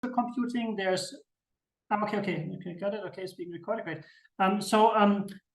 computing, there's okay, got it. Okay, it's being recorded. Great.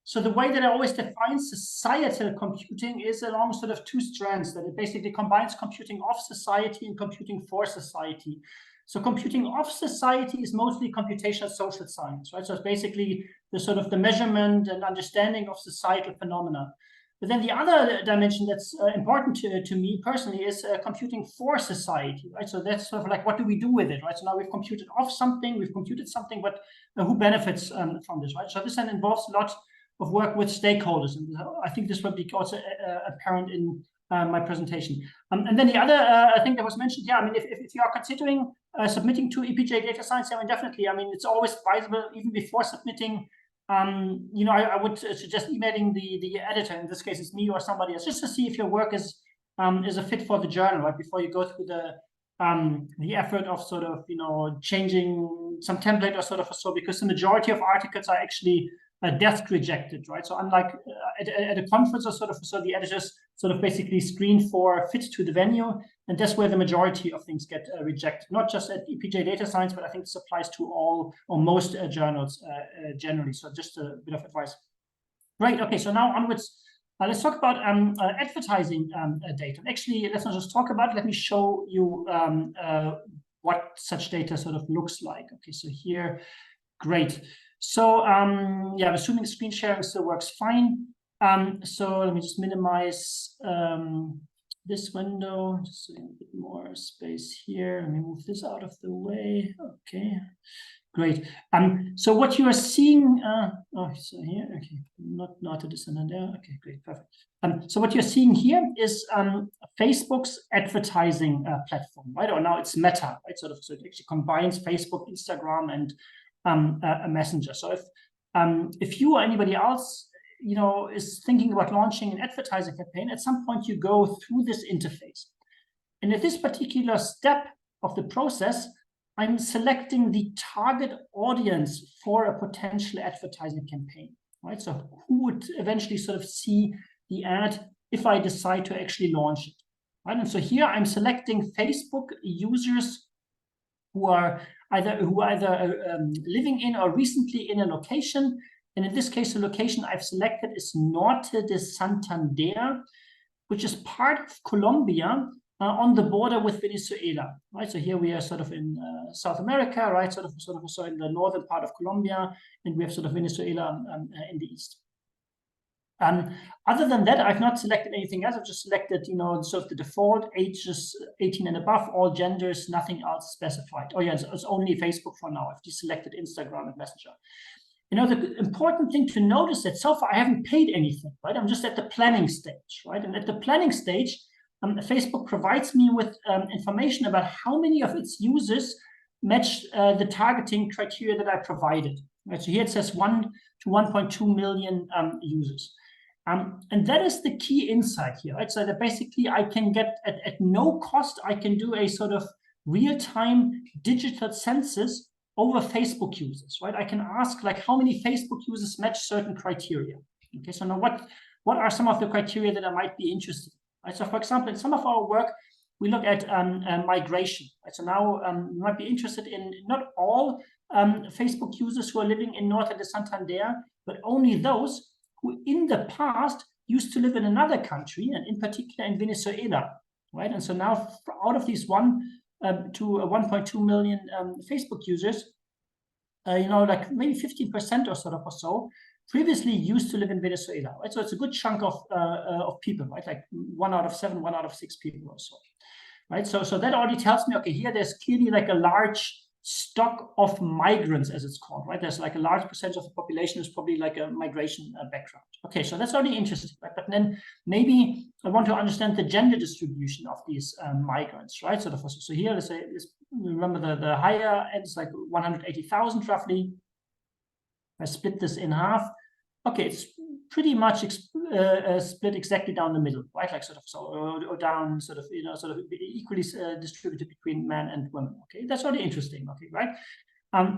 So the way that I always define societal computing is along sort of two strands, that it basically combines computing of society and computing for society. So computing of society is mostly computational social science, right? So it's basically the sort of the measurement and understanding of societal phenomena. But then the other dimension that's important to me personally is computing for society, right? So that's sort of like, what do we do with it, right? So now we've computed off something, we've computed something, but who benefits from this, right? So this then involves a lot of work with stakeholders, and I think this will be also apparent in my presentation. And then the other thing that was mentioned, yeah, I mean, if you are considering submitting to EPJ data science, I mean, definitely, I mean, it's always advisable, even before submitting, you know, I would suggest emailing the editor, in this case it's me or somebody else, just to see if your work is a fit for the journal, right, before you go through the effort of sort of, you know, changing some template or sort of so, because the majority of articles are actually desk rejected, right? So unlike at a conference or sort of, so the editors sort of basically screen for fit to the venue, and that's where the majority of things get rejected, not just at EPJ Data Science, but I think this applies to all or most journals generally. So just a bit of advice. Right, okay, so now onwards, let's talk about advertising data. Actually, let's not just talk about it, let me show you what such data sort of looks like. Okay, so here, great. So yeah, I'm assuming screen sharing still works fine. So let me just minimize this window, just so a bit more space here. Let me move this out of the way. Okay, great. So what you are seeing, oh, so here, okay, not a descendant there. Okay, great, perfect. So what you're seeing here is Facebook's advertising platform, right? Or now it's Meta, right? Sort of, so it actually combines Facebook, Instagram, and a messenger. So if you or anybody else, you know, is thinking about launching an advertising campaign, at some point you go through this interface. And at this particular step of the process, I'm selecting the target audience for a potential advertising campaign, right? So who would eventually sort of see the ad if I decide to actually launch it, right? And so here I'm selecting Facebook users who are either living in or recently in a location. And in this case, the location I've selected is Norte de Santander, which is part of Colombia on the border with Venezuela, right? So here we are sort of in South America, right? Sort of so in the northern part of Colombia, and we have sort of Venezuela in the east. Other than that, I've not selected anything else. I've just selected, you know, sort of the default ages 18 and above, all genders, nothing else specified. Oh yeah, it's only Facebook for now. I've just selected Instagram and Messenger. You know, the important thing to notice that so far I haven't paid anything, right? I'm just at the planning stage, right? And at the planning stage, Facebook provides me with information about how many of its users match the targeting criteria that I provided. Right? So here it says 1 to 1.2 million users. And that is the key insight here, right? So that basically I can get at no cost, I can do a sort of real-time digital census over Facebook users, right? I can ask like how many Facebook users match certain criteria. Okay, so now what are some of the criteria that I might be interested in? Right? So for example, in some of our work, we look at migration. Right? So now you might be interested in not all Facebook users who are living in Norte de Santander, but only those who in the past used to live in another country, and in particular in Venezuela, right? And so now out of these 1 to 1.2 million Facebook users, you know, like maybe 15% or so previously used to live in Venezuela, right? So it's a good chunk of people, right? Like 1 out of 7, 1 out of 6 people or so, right? So that already tells me, okay, here there's clearly like a large stock of migrants, as it's called, right? There's like a large percentage of the population is probably like a migration background. Okay, so that's already interesting, right? But then maybe I want to understand the gender distribution of these migrants, right? So here, let's remember the higher end is like 180,000 roughly. I split this in half. Okay, it's pretty much split exactly down the middle, right? Like sort of so, or down sort of, you know, sort of equally distributed between men and women. Okay, that's already interesting. Okay, right?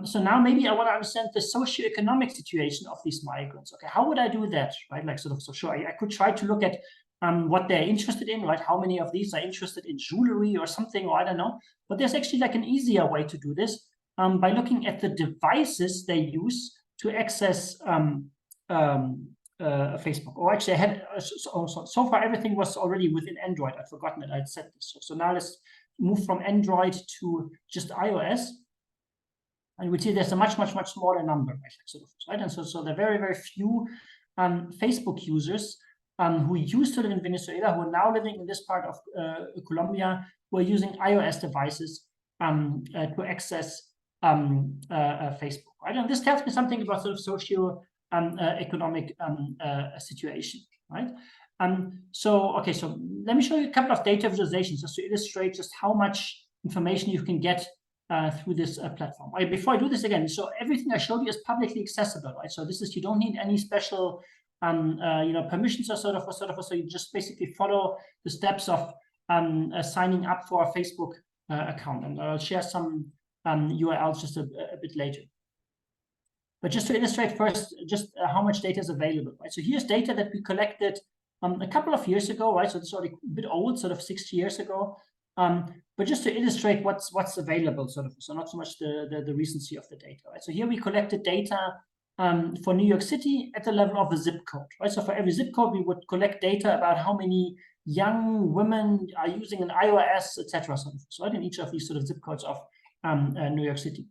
So now maybe I want to understand the socioeconomic situation of these migrants. Okay, how would I do that? Right? Like sort of, so sure, I could try to look at what they're interested in, right? How many of these are interested in jewelry or something, or I don't know. But there's actually like an easier way to do this by looking at the devices they use to access Facebook. Or actually, I had so far everything was already within Android. I'd forgotten that I'd set this. So now let's move from Android to just iOS. And we see there's a much smaller number, right? And so there are very few Facebook users who used to live in Venezuela, who are now living in this part of Colombia, who are using iOS devices to access Facebook, right? And this tells me something about sort of socio-economic situation, right? So let me show you a couple of data visualizations just to illustrate just how much information you can get through this platform. Right, before I do this again, so everything I showed you is publicly accessible, right? So this is, you don't need any special permissions or sort of, so you just basically follow the steps of signing up for a Facebook account, and I'll share some URLs just a bit later. But just to illustrate first, just how much data is available, right? So here's data that we collected a couple of years ago, right? So this is already a bit old, sort of 6 years ago. But just to illustrate what's available, sort of, so not so much the recency of the data, right? So here we collected data for New York City at the level of a zip code, right? So for every zip code, we would collect data about how many young women are using an iOS, etc. So in each of these sort of zip codes of New York City.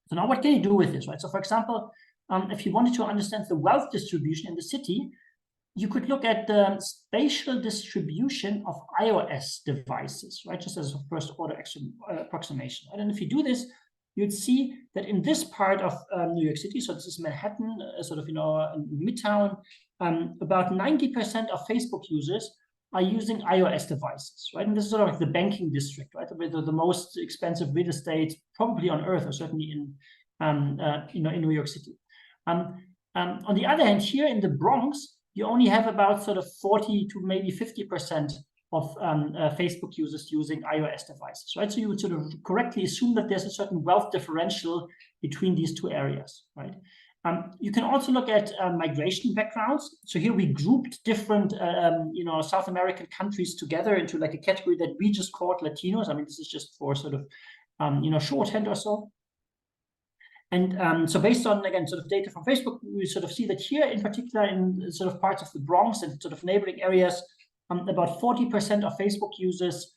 So now what can you do with this, right? So for example, if you wanted to understand the wealth distribution in the city, you could look at the spatial distribution of iOS devices, right? Just as a first order approximation, right? And if you do this, you'd see that in this part of New York City, so this is Manhattan, sort of, Midtown, about 90% of Facebook users are using iOS devices, right? And this is sort of like the banking district, right? The most expensive real estate probably on earth, or certainly in New York City. On the other hand, here in the Bronx, you only have about sort of 40 to maybe 50% of Facebook users using iOS devices, right? So you would sort of correctly assume that there's a certain wealth differential between these two areas, right? You can also look at migration backgrounds. So here we grouped different, South American countries together into like a category that we just called Latinos. I mean, this is just for sort of, shorthand or so. And so based on, again, sort of data from Facebook, we sort of see that here in particular in sort of parts of the Bronx and sort of neighboring areas, about 40% of Facebook users,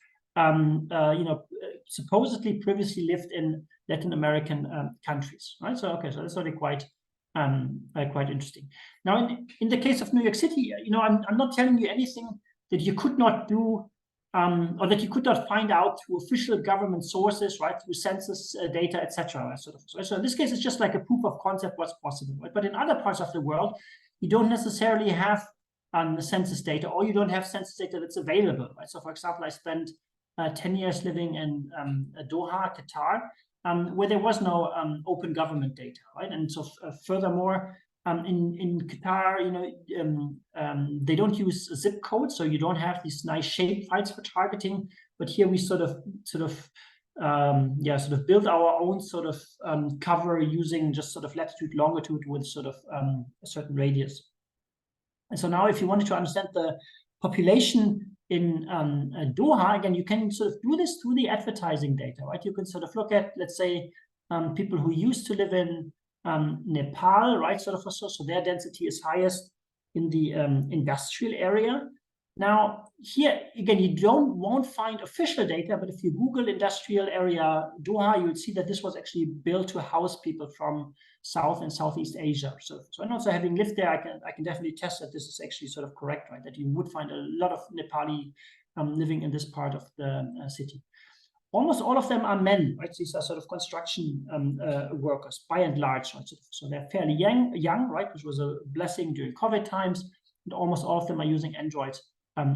supposedly previously lived in Latin American countries, right? So, so that's already quite interesting. Now, in the case of New York City, I'm not telling you anything that you could not do or that you could not find out through official government sources, right, through census data, etc. So in this case, it's just like a proof of concept what's possible, right? But in other parts of the world, you don't necessarily have the census data, or you don't have census data that's available, right? So for example, I spent 10 years living in Doha, Qatar, where there was no open government data, right? And so furthermore, in Qatar, they don't use a zip code, so you don't have these nice shape files for targeting. But here we sort of build our own sort of cover using just sort of latitude, longitude with sort of a certain radius. And so now, if you wanted to understand the population in Doha, again, you can sort of do this through the advertising data, right? You can sort of look at, let's say, people who used to live in Nepal, right? So their density is highest in the industrial area. Now, here again, you won't find official data, but if you Google industrial area Doha, you would see that this was actually built to house people from South and Southeast Asia. So and also having lived there, I can definitely test that this is actually sort of correct, right? That you would find a lot of Nepali living in this part of the city. Almost all of them are men, right? These are sort of construction workers, by and large, right? So they're fairly young, right? Which was a blessing during COVID times. And almost all of them are using Android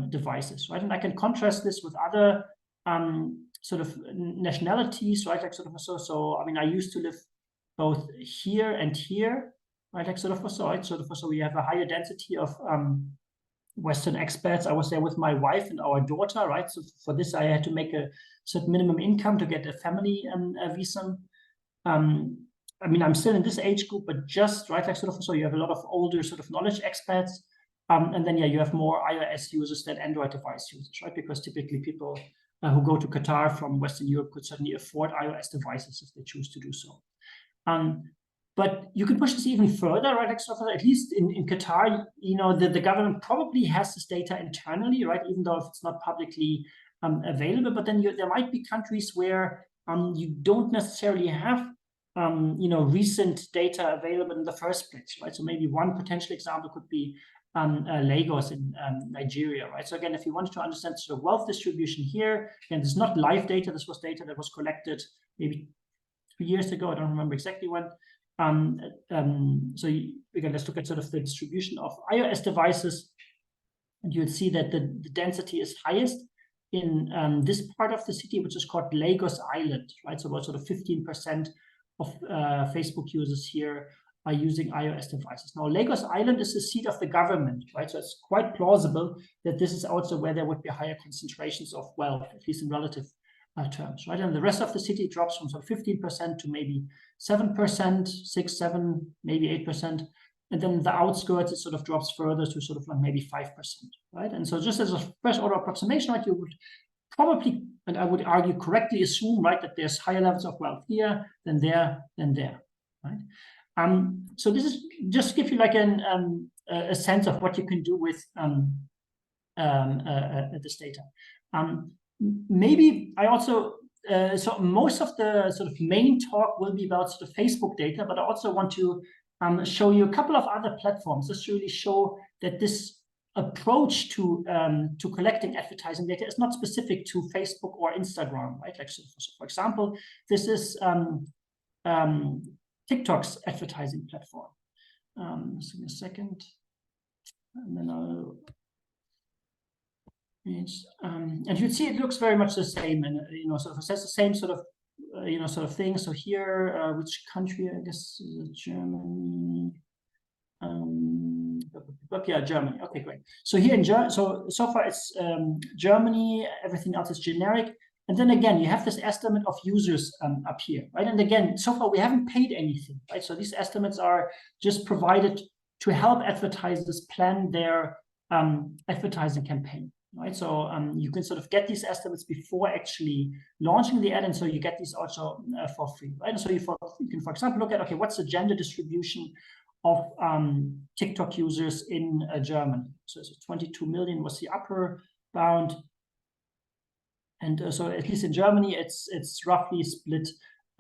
devices, right? And I can contrast this with other sort of nationalities, right? Like sort of so I mean, I used to live both here and here, right? Like sort of so we have a higher density of Western expats. I was there with my wife and our daughter, right? So for this, I had to make a certain minimum income to get a family visa. I mean, I'm still in this age group, but just right, like sort of so you have a lot of older sort of knowledge expats. And then, yeah, you have more iOS users than Android device users, right? Because typically people who go to Qatar from Western Europe could certainly afford iOS devices if they choose to do so. But you can push this even further, right? Like, so at least in Qatar, you know, the government probably has this data internally, right? Even though if it's not publicly available, but then there might be countries where you don't necessarily have you know, recent data available in the first place, right? So maybe one potential example could be Lagos in Nigeria, right? So again, if you wanted to understand the wealth distribution here, again, this is not live data. This was data that was collected maybe 2 years ago. I don't remember exactly when. So again, let's look at sort of the distribution of iOS devices, and you'll see that the density is highest in this part of the city, which is called Lagos Island, right? So about sort of 15% of Facebook users here are using iOS devices. Now, Lagos Island is the seat of the government, right? So it's quite plausible that this is also where there would be higher concentrations of wealth, at least in relative terms, right? And the rest of the city drops from sort of 15% to maybe 7%, 6, 7, maybe 8%. And then the outskirts, it sort of drops further to sort of like maybe 5%, right? And so just as a first order approximation, right, you would probably, and I would argue correctly assume, right, that there's higher levels of wealth here than there, right? So this is just to give you like a sense of what you can do with this data. Maybe I also, so most of the sort of main talk will be about sort of Facebook data, but I also want to show you a couple of other platforms just to really show that this approach to collecting advertising data is not specific to Facebook or Instagram, right? Like, so for example, this is TikTok's advertising platform. So give me a second, and then I'll. And you'd see it looks very much the same, and you know, sort of says the same sort of you know, sort of thing. So here, which country? I guess Germany. Yeah, Germany. Okay, great. So here in Germany, so far it's Germany. Everything else is generic. And then again, you have this estimate of users up here, right? And again, so far we haven't paid anything, right? So these estimates are just provided to help advertisers plan their advertising campaign, right? So you can sort of get these estimates before actually launching the ad, and so you get these also for free, right? And so you can, for example, look at, okay, what's the gender distribution of TikTok users in Germany? So 22 million was the upper bound. And so at least in Germany, it's roughly split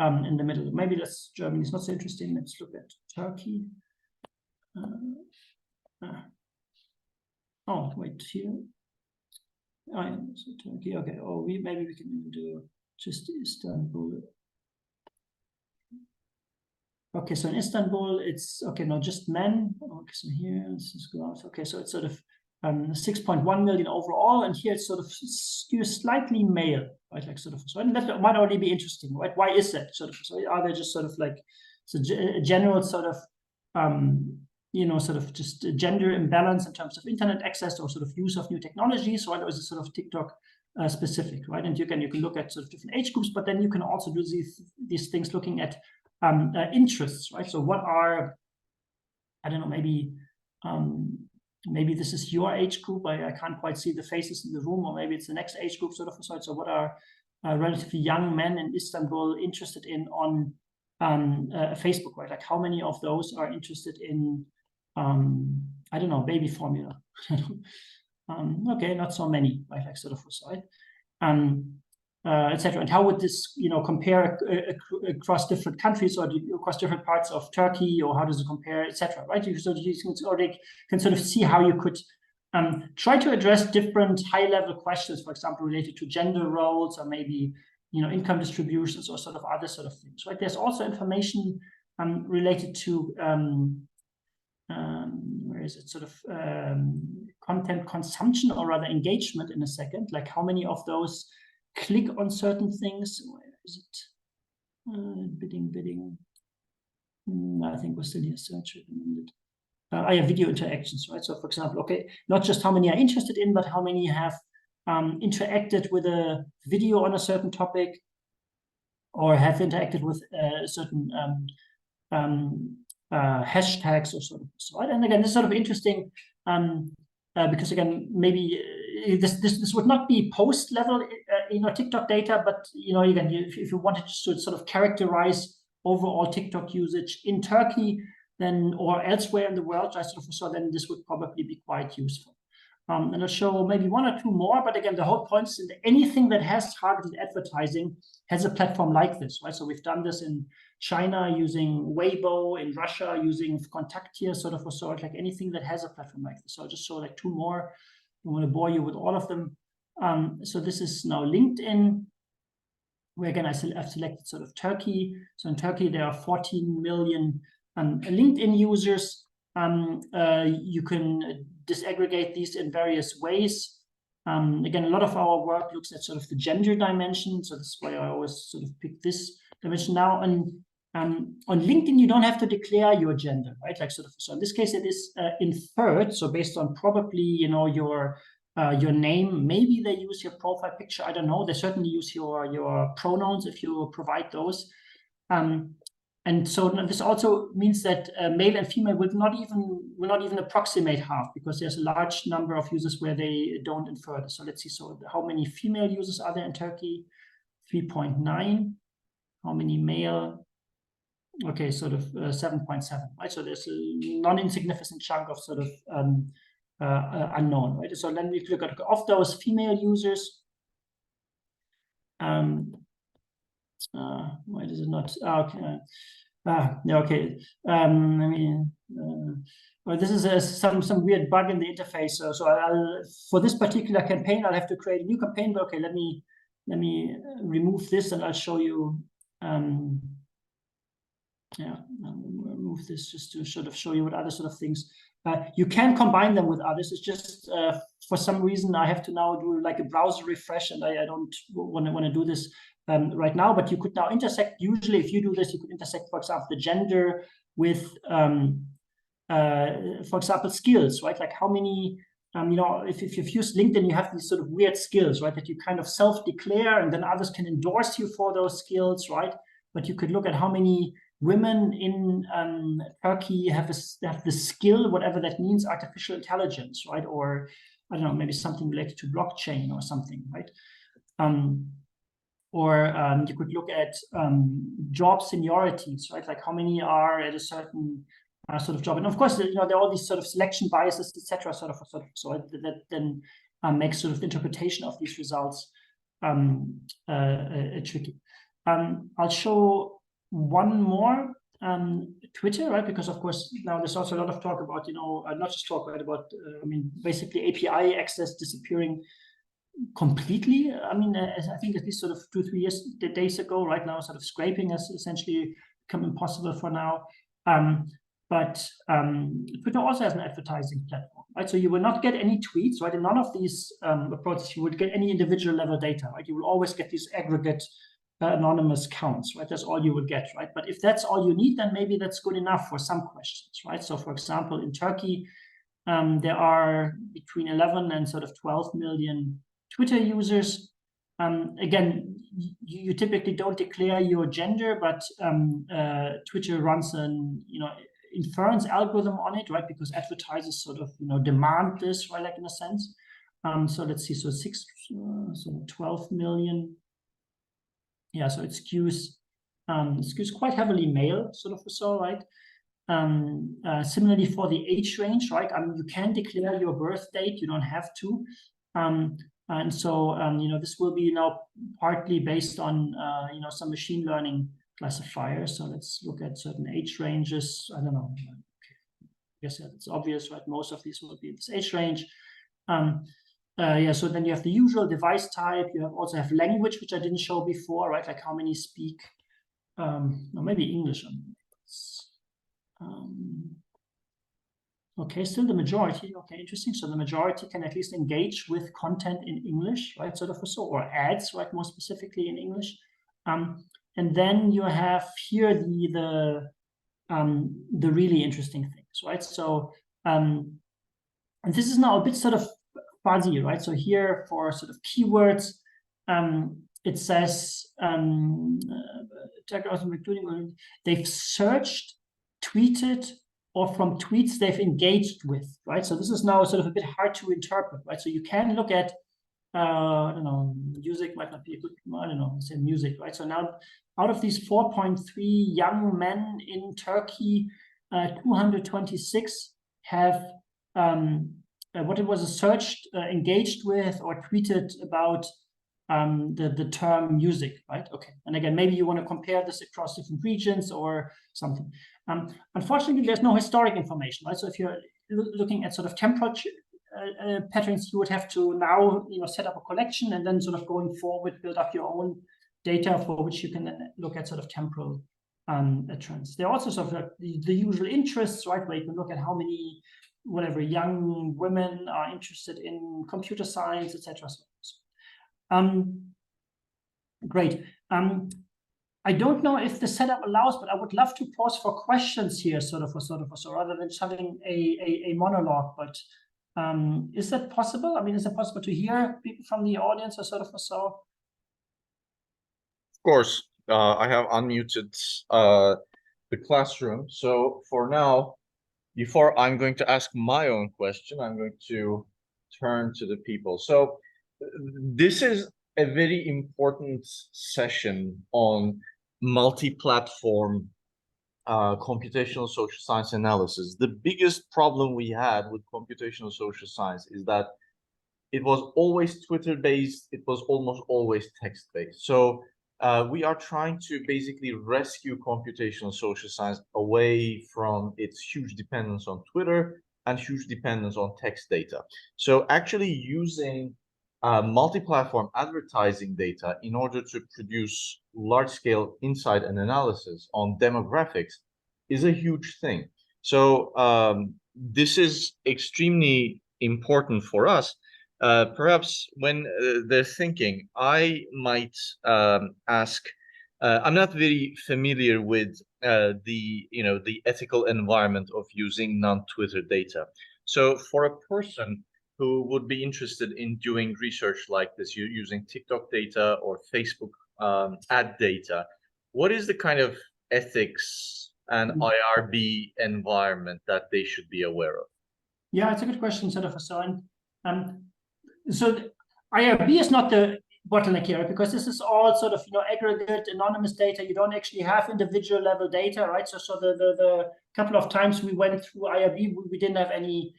in the middle. Maybe Germany is not so interesting. Let's look at Turkey. Oh, wait, here. Oh, yeah, so Turkey. Okay. Oh, maybe we can do just Istanbul. Okay, so in Istanbul, it's okay. No, just men. Okay, so here this is gross. Okay, so it's sort of 6.1 million overall, and here it's sort of skews slightly male, right? Like sort of, so that might already be interesting, right? Why is that? Sort of, so are they just sort of like a general sort of you know, sort of just a gender imbalance in terms of internet access or sort of use of new technologies, or is it sort of TikTok specific, right? And you can look at sort of different age groups, but then you can also do these things looking at interests, right? So what are, I don't know, maybe this is your age group. I can't quite see the faces in the room, or maybe it's the next age group sort of. So what are relatively young men in Istanbul interested in on Facebook, right? Like how many of those are interested in, I don't know, baby formula? Okay, not so many, right? Like sort of, right? Etc. And how would this, you know, compare across different countries or across different parts of Turkey, or how does it compare, etc. Right? So you can sort of see how you could try to address different high-level questions, for example, related to gender roles or maybe, you know, income distributions or sort of other sort of things. Right? There's also information related to where is it? Sort of content consumption, or rather engagement, in a second. Like how many of those click on certain things. Where is it? Bidding. I think we're still here. Search recommended. I have video interactions, right? So, for example, okay, not just how many are interested in, but how many have interacted with a video on a certain topic, or have interacted with certain hashtags or sort of. Right? And again, this is sort of interesting because again, maybe this would not be post level, TikTok data, but again, if you wanted to sort of characterize overall TikTok usage in Turkey, then or elsewhere in the world, so then this would probably be quite useful. And I'll show maybe one or two more, but again, the whole point is that anything that has targeted advertising has a platform like this, right? So we've done this in China using Weibo, in Russia using Kontaktier, like anything that has a platform like this. So I'll just show like two more. I don't want to bore you with all of them. So this is now LinkedIn, where again, I've selected sort of Turkey. So in Turkey, there are 14 million LinkedIn users. You can disaggregate these in various ways. Again, a lot of our work looks at sort of the gender dimension. So this is why I always sort of pick this dimension. Now, on LinkedIn, you don't have to declare your gender, right? So in this case, it is inferred. So based on probably, your name, maybe they use your profile picture. I don't know. They certainly use your pronouns if you provide those. And so this also means that male and female will not even approximate half, because there's a large number of users where they don't infer this. So let's see. So how many female users are there in Turkey? 3.9. How many male? Okay, sort of 7.7. Right. So there's a non-insignificant chunk of sort of unknown. Right. So then we look at of those female users. Why does it not? Okay. Okay. Well, this is some weird bug in the interface. So I'll, for this particular campaign, I'll have to create a new campaign. But okay, let me remove this, and I'll show you. I'll remove this just to sort of show you what other sort of things. You can combine them with others. It's just for some reason I have to now do like a browser refresh, and I don't want to do this right now. But you could now intersect. Usually, if you do this, you could intersect, for example, the gender with, for example, skills, right? Like how many, if you've used LinkedIn, you have these sort of weird skills, right? That you kind of self-declare, and then others can endorse you for those skills, right? But you could look at how many women in Turkey have the skill, whatever that means, artificial intelligence, right? Or I don't know, maybe something related to blockchain or something, right? Or you could look at job seniorities, right? Like how many are at a certain sort of job, and of course, there are all these sort of selection biases, etc. So that then makes sort of interpretation of these results tricky. I'll show one more, Twitter, right? Because of course now there's also a lot of talk about, not just talk, right, about basically API access disappearing completely. I think at least sort of 2-3 days ago, right now, sort of scraping has essentially become impossible for now. But Twitter also has an advertising platform, right? So you will not get any tweets, right? In none of these approaches, you would get any individual level data, right? You will always get these aggregate anonymous counts, right? That's all you would get, right? But if that's all you need, then maybe that's good enough for some questions, right? So for example, in Turkey, there are between 11 and sort of 12 million Twitter users. Again, you typically don't declare your gender, but Twitter runs an inference algorithm on it, right? Because advertisers sort of demand this, right? Like in a sense. So let's see. So 12 million. Yeah. So it skews quite heavily male, sort of so, right? Similarly for the age range, right? You can declare your birth date. You don't have to. And so, this will be now partly based on, some machine learning classifiers. So let's look at certain age ranges. I don't know. Okay. I guess it's obvious, right? Most of these will be in this age range. So then you have the usual device type. You also have language, which I didn't show before, right? Like how many speak, or maybe English. Okay, still the majority. Okay, interesting. So the majority can at least engage with content in English, right? Sort of so, or ads, right? More specifically in English. And then you have here the really interesting things, right? So and this is now a bit sort of fuzzy, right? So here for sort of keywords, it says including they've searched, tweeted, or from tweets they've engaged with, right? So this is now sort of a bit hard to interpret, right? So you can look at, I don't know, music might not be a good, I don't know, say music, right? So now out of these 4.3 young men in Turkey, 226 have what it was searched, engaged with, or tweeted about the term music, right? Okay, and again, maybe you want to compare this across different regions or something. Unfortunately, there's no historic information, right? So if you're looking at sort of temporal patterns, you would have to now, set up a collection and then sort of going forward build up your own data for which you can then look at sort of temporal trends. There are also sort of the usual interests, right, where you can look at how many whatever young women are interested in computer science, etc. Great. I don't know if the setup allows, but I would love to pause for questions here, so rather than having a monologue. But is that possible? I mean, is it possible to hear people from the audience or so? Of course, I have unmuted the classroom. So for now, before I'm going to ask my own question, I'm going to turn to the people. So this is a very important session on multi-platform computational social science analysis. The biggest problem we had with computational social science is that it was always Twitter-based, it was almost always text-based. So we are trying to basically rescue computational social science away from its huge dependence on Twitter and huge dependence on text data. So actually using multi-platform advertising data in order to produce large-scale insight and analysis on demographics is a huge thing. So this is extremely important for us. Perhaps when they're thinking, I might ask, I'm not very familiar with the ethical environment of using non-Twitter data. So for a person who would be interested in doing research like this, using TikTok data or Facebook ad data, what is the kind of ethics and IRB environment that they should be aware of? Yeah, it's a good question, sort of. So the IRB is not the bottleneck here, because this is all sort of aggregate anonymous data. You don't actually have individual level data, right? So the couple of times we went through IRB, we didn't have any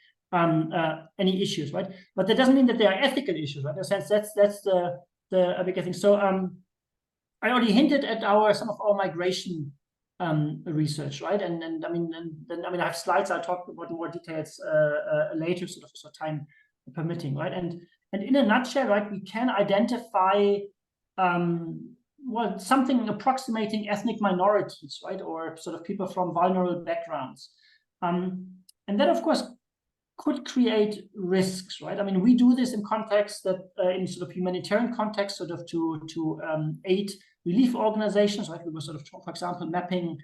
issues, right? But that doesn't mean that there are ethical issues, right? In a sense, that's the bigger thing. So I already hinted at some of our migration research, right? And I mean, I have slides. I'll talk about more details later, so time permitting, right? And in a nutshell, right, we can identify something approximating ethnic minorities, right, or sort of people from vulnerable backgrounds, and that of course could create risks, right? I mean, we do this in context that in sort of humanitarian context, sort of to aid relief organizations, right? We were sort of, for example, mapping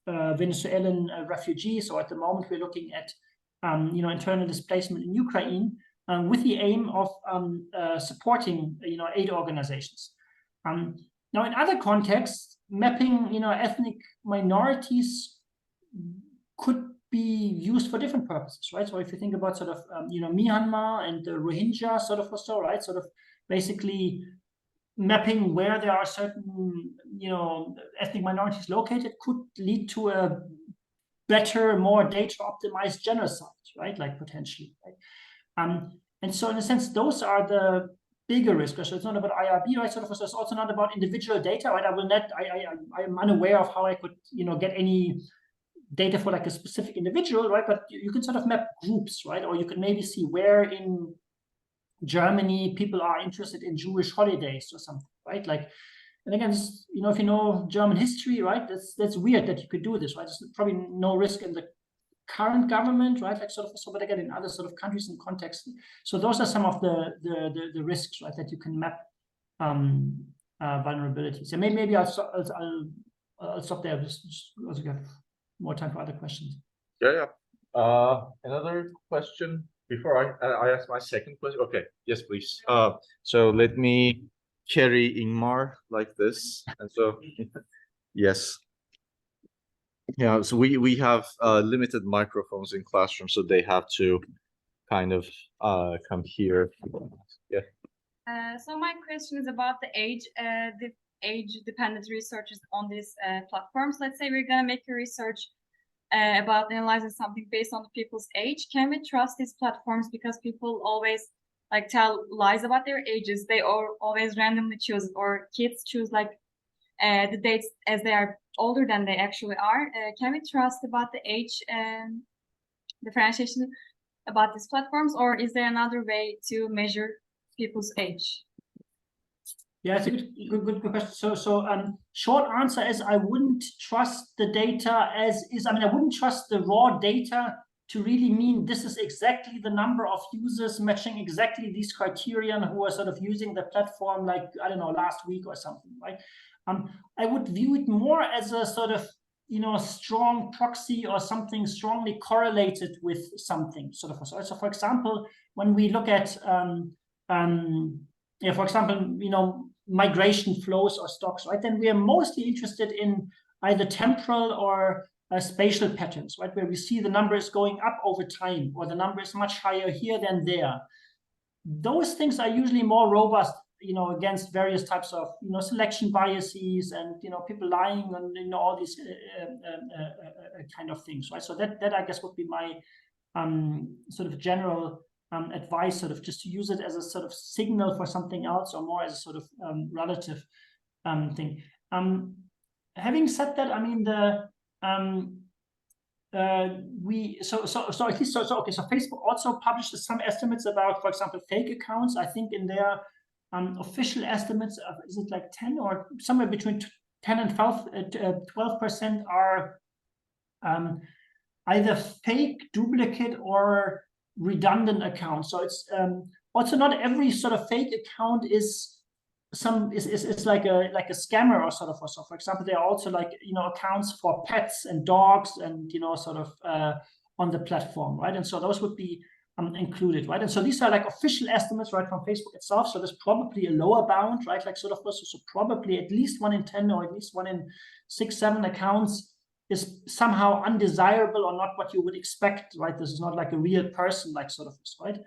Venezuelan refugees, or at the moment we're looking at internal displacement in Ukraine, with the aim of supporting aid organizations. Now, in other contexts, mapping ethnic minorities could be used for different purposes, right? So if you think about sort of Myanmar and the Rohingya right? Sort of basically mapping where there are certain ethnic minorities located could lead to a better, more data optimized genocide, right? Like potentially, right? And so in a sense, those are the bigger risks. So it's not about IRB, right? So it's also not about individual data, right? I am unaware of how I could get any data for like a specific individual, right? But you can sort of map groups, right? Or you can maybe see where in Germany people are interested in Jewish holidays or something, right? Like, and again, if you know German history, right? That's weird that you could do this, right? There's probably no risk in the current government, right? Like but again, in other sort of countries and contexts. So those are some of the risks, right? That you can map vulnerabilities. So maybe I'll stop there. Just also get more time for other questions. Yeah. Another question before I ask my second question. Okay, yes, please. So let me carry Ingmar like this, and so yes. Yeah, so we have limited microphones in classrooms, so they have to kind of come here. Yeah. So my question is about the age-dependent researches on these platforms. Let's say we're gonna make a research about analyzing something based on people's age. Can we trust these platforms because people always like tell lies about their ages? They always randomly choose, or kids choose like the dates as they are older than they actually are. Can we trust about the age differentiation about these platforms, or is there another way to measure people's age? Yeah, it's a good question. So short answer is I wouldn't trust the data as is. I mean, I wouldn't trust the raw data to really mean this is exactly the number of users matching exactly these criterion who are sort of using the platform, like, I don't know, last week or something, right? I would view it more as a sort of, you know, strong proxy or something strongly correlated with something sort of. So for example, when we look at yeah, for example, you know, migration flows or stocks, right? Then we are mostly interested in either temporal or spatial patterns, right? Where we see the number is going up over time, or the number is much higher here than there. Those things are usually more robust, you know, against various types of, you know, selection biases and, you know, people lying and, you know, all these kind of things, right? So that I guess would be my sort of general advice, sort of just to use it as a sort of signal for something else, or more as a sort of relative thing. Having said that, I mean, okay, so Facebook also publishes some estimates about, for example, fake accounts. I think in their official estimates, is it like 10 or somewhere between 10 and 12% are either fake, duplicate, or redundant accounts. So it's also not every sort of fake account is like a scammer or sort of. So for example, there are also, like, you know, accounts for pets and dogs and, you know, sort of on the platform, right? And so those would be included, right? And so these are like official estimates, right, from Facebook itself. So there's probably a lower bound, right? Like sort of, so probably at least 1 in 10 or at least 1 in 6, 7 accounts is somehow undesirable or not what you would expect, right? This is not like a real person, like sort of, right?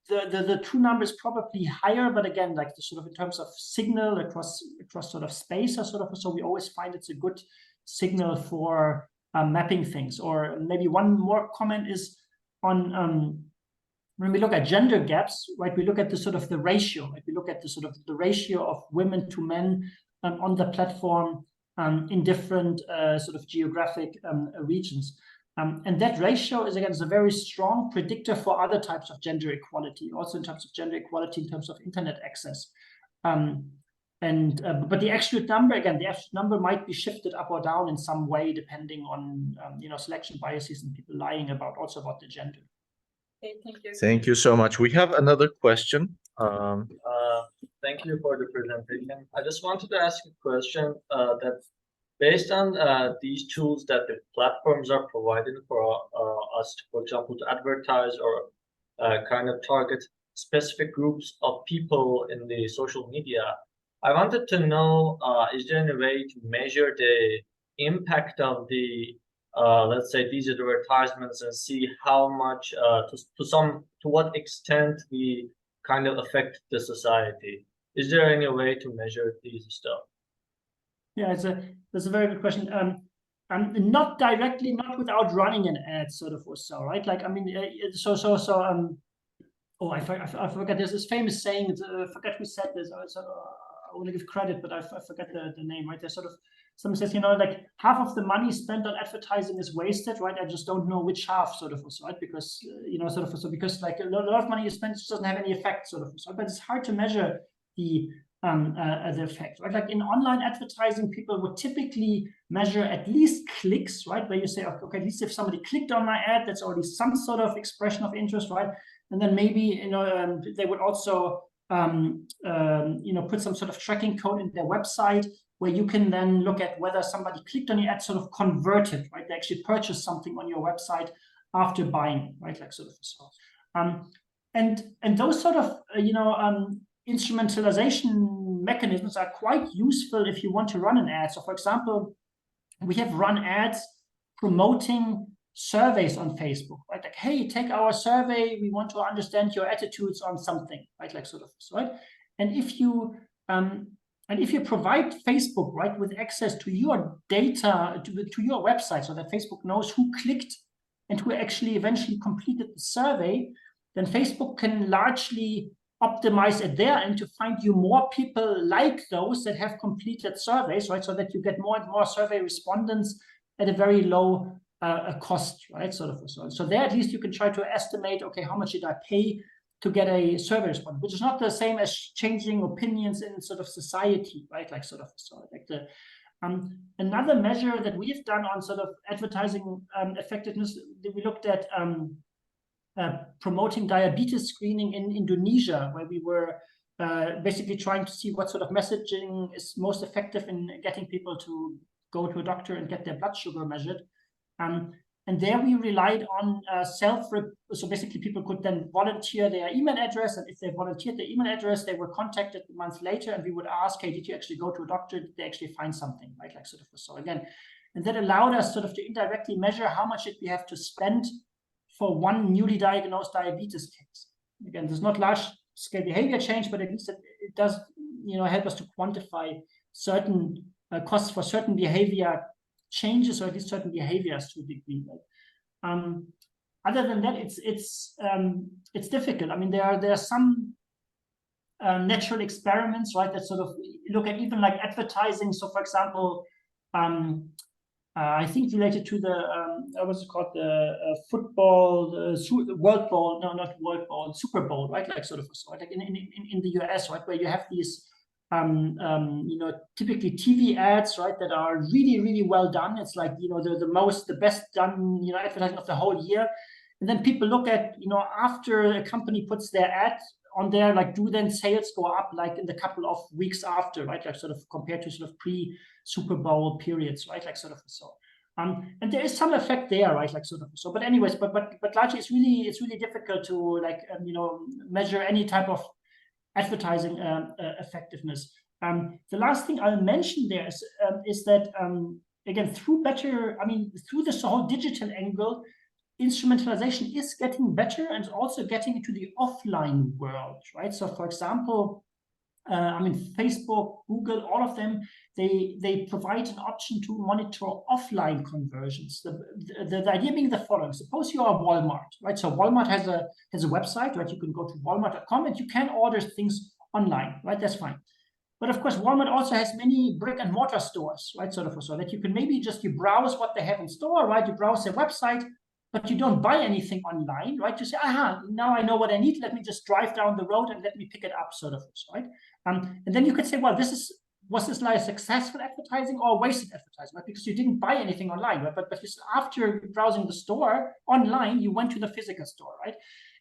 The true number is probably higher, but again, like the sort of in terms of signal across sort of space or sort of, so we always find it's a good signal for mapping things. Or maybe one more comment is on when we look at gender gaps, right? We look at the sort of the ratio, right? We look at the sort of the ratio of women to men on the platform in different sort of geographic regions. And that ratio is, again, is a very strong predictor for other types of gender equality, also in terms of gender equality in terms of internet access. But the absolute number, again, the absolute number might be shifted up or down in some way depending on you know, selection biases and people lying about also about the gender. Okay, thank you. Thank you so much. We have another question. Thank you for the presentation. I just wanted to ask a question that based on these tools that the platforms are providing for us, for example, to advertise or kind of target specific groups of people in the social media, I wanted to know, is there any way to measure the impact of the, let's say, these advertisements and see how much, to what extent we kind of affect the society? Is there any way to measure these stuff? Yeah, that's a very good question. Not directly, not without running an ad, sort of, or so, right? Like, I mean, oh, I forgot. There's this famous saying. I forget who said this. I want to give credit, but I forget the name, right? There's sort of, someone says, you know, like half of the money spent on advertising is wasted, right? I just don't know which half, sort of, right? Because, you know, sort of, so because like a lot of money you spend just doesn't have any effect, sort of, so, but it's hard to measure the effect, right? Like in online advertising, people would typically measure at least clicks, right? Where you say, okay, at least if somebody clicked on my ad, that's already some sort of expression of interest, right? And then maybe, you know, they would also, you know, put some sort of tracking code in their website where you can then look at whether somebody clicked on your ad, sort of converted, right? They actually purchased something on your website after buying, right? Like sort of so. And those sort of, you know, instrumentalization mechanisms are quite useful if you want to run an ad. So for example, we have run ads promoting surveys on Facebook, right? Like, hey, take our survey. We want to understand your attitudes on something, right? Like sort of, right? And if you provide Facebook, right, with access to your data, to your website, so that Facebook knows who clicked and who actually eventually completed the survey, then Facebook can largely optimize at their end to find you more people like those that have completed surveys, right? So that you get more and more survey respondents at a very low cost, right? Sort of. So there, at least you can try to estimate, okay, how much did I pay to get a survey response, which is not the same as changing opinions in sort of society, right? Like sort of, so like the another measure that we've done on sort of advertising effectiveness, we looked at promoting diabetes screening in Indonesia, where we were basically trying to see what sort of messaging is most effective in getting people to go to a doctor and get their blood sugar measured. And there we relied on so basically people could then volunteer their email address, and if they volunteered their email address, they were contacted a month later, and we would ask, hey, did you actually go to a doctor? Did they actually find something, right? Like sort of, so again, and that allowed us sort of to indirectly measure how much did we have to spend for one newly diagnosed diabetes case. Again, there's not large scale behavior change, but at least it does, help us to quantify certain costs for certain behavior changes, or at least certain behaviors to a degree. Other than that, it's difficult. I mean, there are some natural experiments, right, that sort of look at even like advertising. So, for example, I think related to the what's it called, the football, the World Bowl, no, not World Bowl, Super Bowl, right? Like sort of, like in the US, right, where you have these typically TV ads, right, that are really, really well done. It's like, the best done, advertising of the whole year. And then people look at, after a company puts their ad on there, like, do then sales go up like in the couple of weeks after, right? Like sort of compared to sort of pre-Super Bowl periods, right? Like sort of so. And there is some effect there, right? Like sort of so. But anyways, but largely it's really difficult to like measure any type of advertising effectiveness. The last thing I'll mention there is that again, through this whole digital angle, instrumentalization is getting better and also getting into the offline world, right? So, for example, Facebook, Google, all of them, they provide an option to monitor offline conversions. The idea being the following: suppose you are Walmart, right? So Walmart has a website, right? You can go to walmart.com and you can order things online, right? That's fine. But of course, Walmart also has many brick and mortar stores, right? Sort of, so that you can maybe you browse what they have in store, right? You browse their website, but you don't buy anything online, right? You say, now I know what I need. Let me just drive down the road and let me pick it up, sort of, right? And then you could say, well, was this like successful advertising or wasted advertising, right? Because you didn't buy anything online, right? But after browsing the store online, you went to the physical store, right?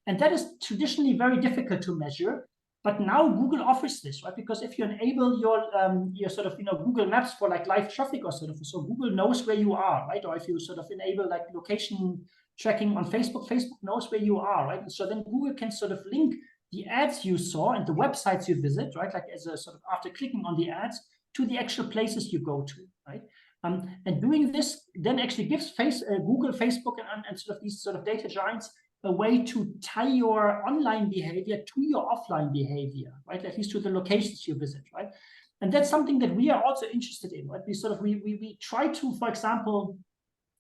And that is traditionally very difficult to measure. But now Google offers this, right? Because if you enable your sort of Google Maps for like live traffic or sort of, so Google knows where you are, right? Or if you sort of enable like location tracking on Facebook, Facebook knows where you are, right? And so then Google can sort of link the ads you saw and the websites you visit, right? Like as a sort of after clicking on the ads to the actual places you go to, right? And doing this then actually gives Google, Facebook, and sort of these sort of data giants a way to tie your online behavior to your offline behavior, right? At least to the locations you visit, right? And that's something that we are also interested in, right? We try to, for example,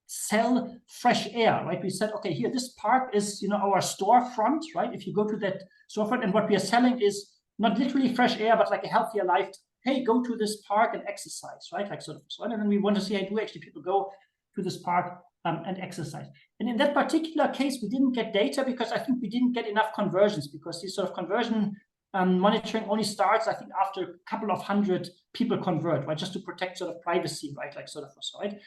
sell fresh air, right? We said, okay, here, this park is, our storefront, right? If you go to that storefront, and what we are selling is not literally fresh air, but like a healthier life. Hey, go to this park and exercise, right? Like sort of, so, and then we want to see, hey, do actually people go to this park and exercise? And in that particular case, we didn't get data because I think we didn't get enough conversions, because this sort of conversion monitoring only starts, I think, after a couple of hundred people convert, right? Just to protect sort of privacy, right? Like sort of, right?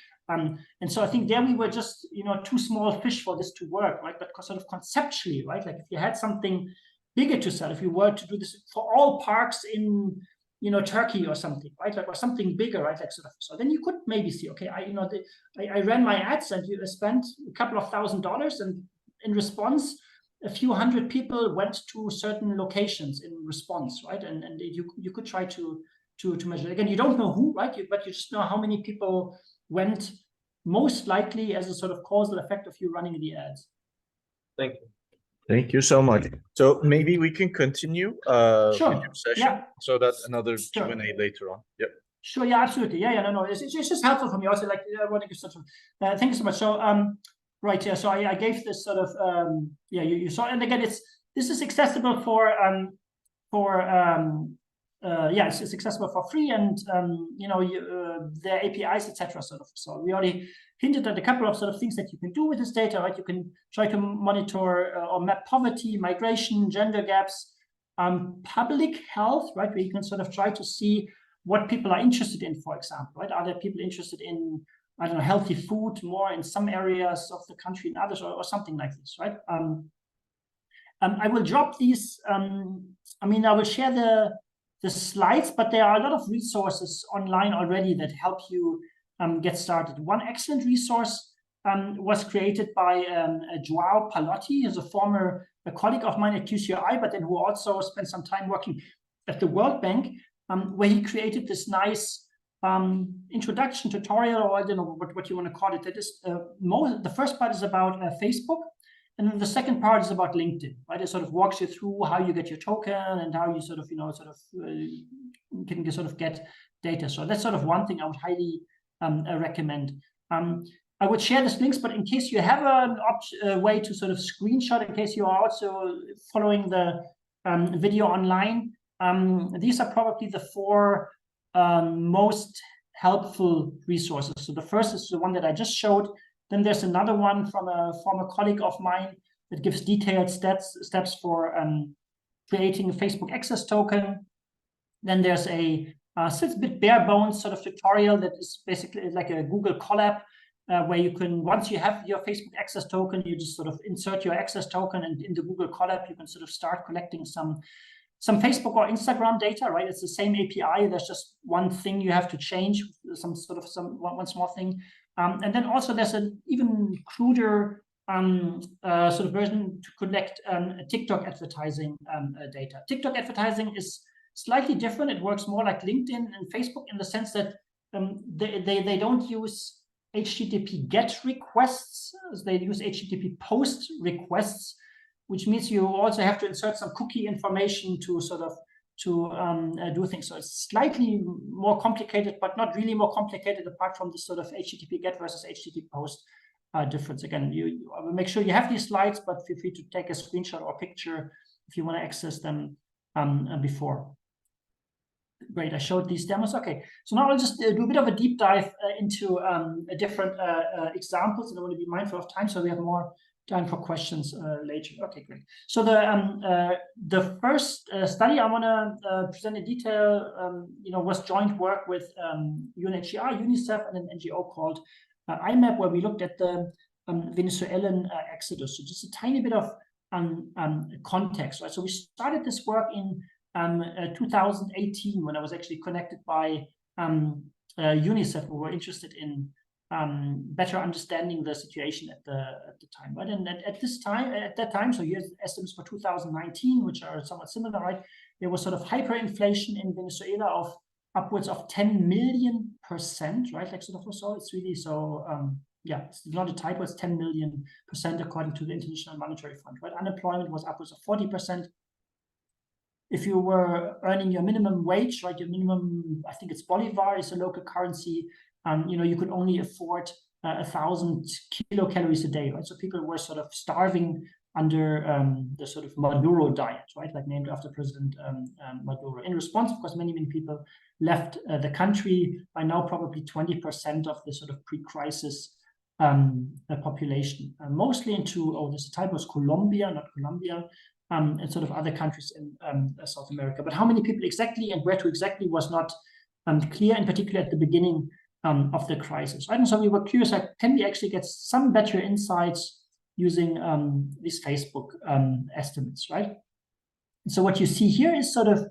And so I think there we were just, too small fish for this to work, right? But sort of conceptually, right? Like if you had something bigger to sell, if you were to do this for all parks in, Turkey or something, right? Like, or something bigger, right? Like sort of, so then you could maybe see, okay, I ran my ads and you spent a couple of $1,000, and in response, a few hundred people went to certain locations in response, right? And you could try to measure. Again, you don't know who, right? But you just know how many people went, most likely as a sort of causal effect of you running the ads. Thank you. Thank you so much. So maybe we can continue with Sure. your session. Yeah. So that's another Sure. Q&A later on. Yep. Sure. Yeah. Absolutely. Yeah. No. It's just helpful for me. Also, like I want to give such. Thank you so much. So right. Yeah. So I gave this sort of yeah. You saw, and again, this is accessible for yeah, it's accessible for free, and you know, their APIs, etc. Sort of. So we already hinted at a couple of sort of things that you can do with this data, right? You can try to monitor or map poverty, migration, gender gaps, public health, right? Where you can sort of try to see what people are interested in, for example, right? Are there people interested in, I don't know, healthy food more in some areas of the country and others, or something like this, right? I will drop these. I mean, I will share the slides, but there are a lot of resources online already that help you get started. One excellent resource was created by Joao Palotti, who's a colleague of mine at QCRI, but then who also spent some time working at the World Bank, where he created this nice introduction tutorial, or I don't know what you want to call it. That is the first part is about Facebook, and then the second part is about LinkedIn, right? It sort of walks you through how you get your token and how you sort of, you know, can sort of get data. So that's sort of one thing I would highly recommend. I would share these links, but in case you have a way to sort of screenshot, in case you are also following the video online, these are probably the 4 most helpful resources. So the first is the one that I just showed. Then there's another one from a former colleague of mine that gives detailed steps for creating a Facebook access token. Then there's a bit bare bones sort of tutorial that is basically like a Google Colab, where you can, once you have your Facebook access token, you just sort of insert your access token, and in the Google Colab you can sort of start collecting some Facebook or Instagram data, right? It's the same API. There's just one thing you have to change, one small thing. And then also there's an even cruder sort of version to collect TikTok advertising data. TikTok advertising is slightly different. It works more like LinkedIn and Facebook in the sense that they don't use HTTP GET requests. They use HTTP POST requests, which means you also have to insert some cookie information to sort of do things. So it's slightly more complicated, but not really more complicated apart from this sort of HTTP GET versus HTTP POST difference. Again, I will make sure you have these slides, but feel free to take a screenshot or picture if you want to access them before. Great, I showed these demos. Okay, so now I'll just do a bit of a deep dive into different examples, and I want to be mindful of time, so we have more time for questions later. Okay, great. So the first study I want to present in detail, was joint work with UNHCR, UNICEF, and an NGO called IMAP, where we looked at the Venezuelan exodus. So just a tiny bit of context, right? So we started this work in 2018 when I was actually connected by UNICEF, who were interested in better understanding the situation at the time, right? And at that time, so here's estimates for 2019, which are somewhat similar, right? There was sort of hyperinflation in Venezuela of upwards of 10 million%, right? Like sort of, so it's really so, yeah, it's not a typo, it's 10 million% according to the International Monetary Fund, right? Unemployment was upwards of 40%. If you were earning your minimum wage, right, your minimum, I think it's Bolivar, is a local currency, you could only afford 1,000 kilocalories a day, right? So people were sort of starving under the sort of Maduro diet, right? Like named after President Maduro. In response, of course, many people left the country. By now, probably 20% of the sort of pre-crisis population, mostly into, there's a typo, it's Colombia, not Colombia, and sort of other countries in South America. But how many people exactly and where to exactly was not clear, in particular at the beginning of the crisis. Right? And so we were curious, like, can we actually get some better insights using these Facebook estimates, right? And so what you see here is sort of,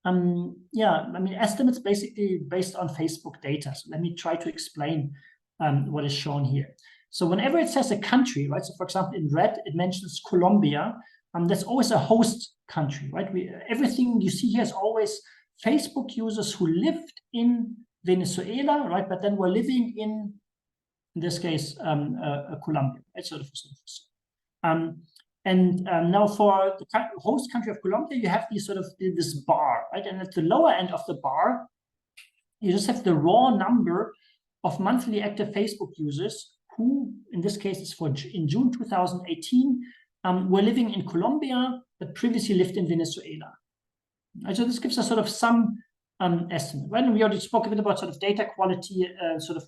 estimates basically based on Facebook data. So let me try to explain what is shown here. So whenever it says a country, right? So for example, in red, it mentions Colombia. there's always a host country, right? Everything you see here is always Facebook users who lived in Venezuela, right? But then were living in this case, Colombia, right? Now for the host country of Colombia, you have these this bar, right? And at the lower end of the bar, you just have the raw number of monthly active Facebook users who, in this case, is in June 2018, were living in Colombia, but previously lived in Venezuela. Right, so this gives us some estimate. Right? And we already spoke a bit about data quality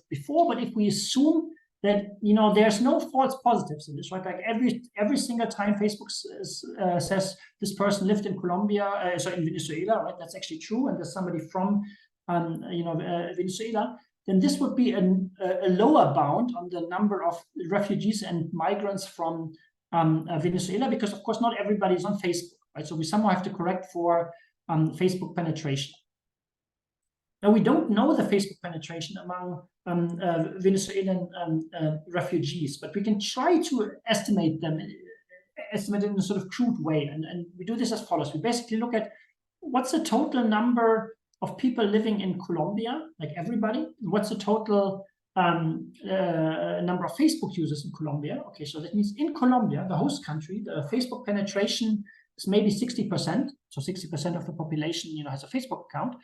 before, but if we assume that there's no false positives in this, right? Like every single time Facebook says this person lived in Colombia, in Venezuela, right? That's actually true, and there's somebody from Venezuela. Then this would be a lower bound on the number of refugees and migrants from Venezuela, because of course not everybody is on Facebook, right? So we somehow have to correct for Facebook penetration. Now we don't know the Facebook penetration among Venezuelan refugees, but we can try to estimate them, estimate it in a crude way, and we do this as follows. We basically look at what's the total number of people living in Colombia, like everybody. What's the total number of Facebook users in Colombia? Okay, so that means in Colombia, the host country, the Facebook penetration is maybe 60%. So 60% of the population, has a Facebook account,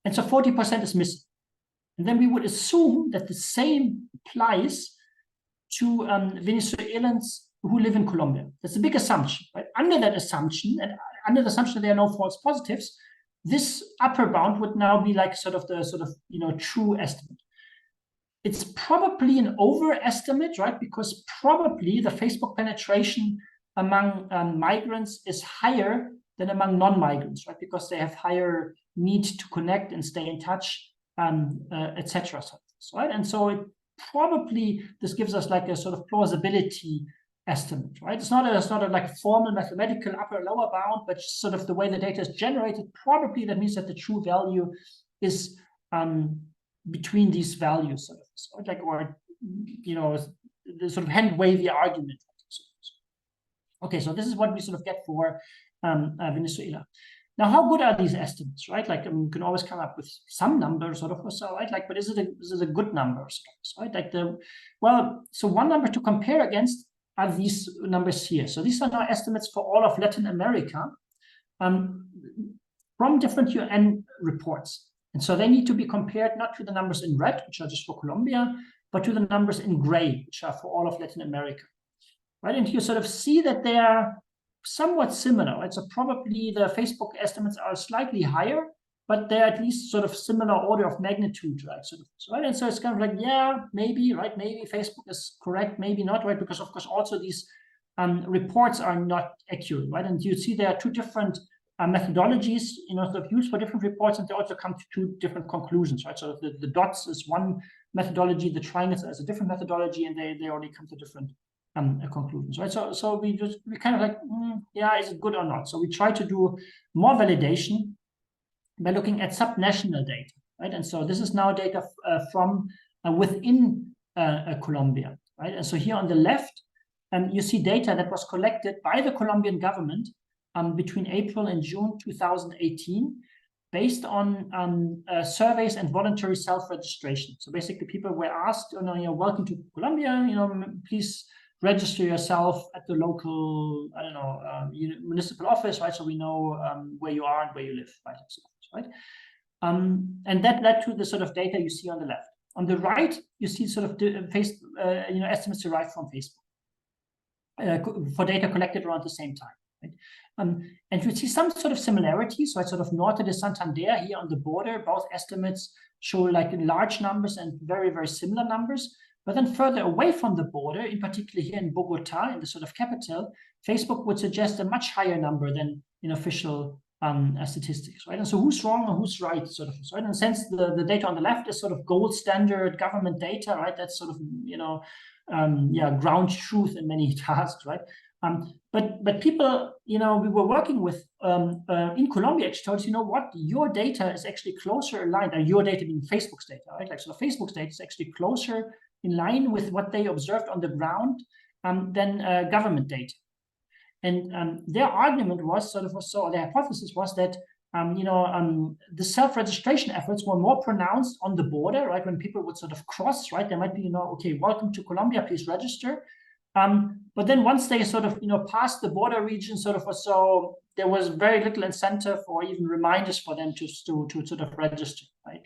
and so 40% is missing. And then we would assume that the same applies to Venezuelans who live in Colombia. That's a big assumption, right? Under that assumption, and under the assumption that there are no false positives, this upper bound would now be like the true estimate. It's probably an overestimate, right? Because probably the Facebook penetration among migrants is higher than among non-migrants, right? Because they have higher need to connect and stay in touch, etc. Right? And so this gives us like a plausibility estimate, right? It's not a formal mathematical upper or lower bound, but just the way the data is generated. Probably that means that the true value is between these values, right? Like, or the hand wavy argument. Okay, so this is what we get for Venezuela. Now, how good are these estimates, right? Like, you can always come up with some number, right? Like, but is it a good number, right? Like so one number to compare against are these numbers here. So these are now estimates for all of Latin America from different UN reports. And so they need to be compared not to the numbers in red, which are just for Colombia, but to the numbers in gray, which are for all of Latin America. Right? And you see that they are somewhat similar, right? So probably the Facebook estimates are slightly higher, but they're at least similar order of magnitude, right? Right? And so it's like, yeah, maybe, right? Maybe Facebook is correct, maybe not, right? Because of course also these reports are not accurate, right? And you see there are two different methodologies, used for different reports, and they also come to two different conclusions, right? So the dots is one methodology, the triangles is a different methodology, and they already come to different conclusions, right? So we kind of like, yeah, is it good or not? So we try to do more validation by looking at subnational data, right? And so this is now data from within Colombia, right? And so here on the left, you see data that was collected by the Colombian government between April and June 2018, based on surveys and voluntary self-registration. So basically, people were asked, welcome to Colombia, please register yourself at the local, municipal office, right? So we know where you are and where you live, right? And that led to the data you see on the left. On the right, you see estimates derived from Facebook for data collected around the same time. Right? And you see some similarities, right? Norte de Santander here on the border, both estimates show like large numbers and very, very similar numbers. But then further away from the border, in particular here in Bogota, in the capital, Facebook would suggest a much higher number than in official statistics, right? And so who's wrong or who's right, right? In a sense, the data on the left is gold standard government data, right? That's ground truth in many tasks, right? But people, we were working with in Colombia actually told us, what, your data is actually closer aligned, and your data being Facebook's data, right? Like, so Facebook's data is actually closer in line with what they observed on the ground than government data. And their argument was their hypothesis was that the self-registration efforts were more pronounced on the border, right? When people would sort of cross, right? There might be, okay, welcome to Colombia, please register. But then once they sort of, passed the border region there was very little incentive or even reminders for them to sort of register, right?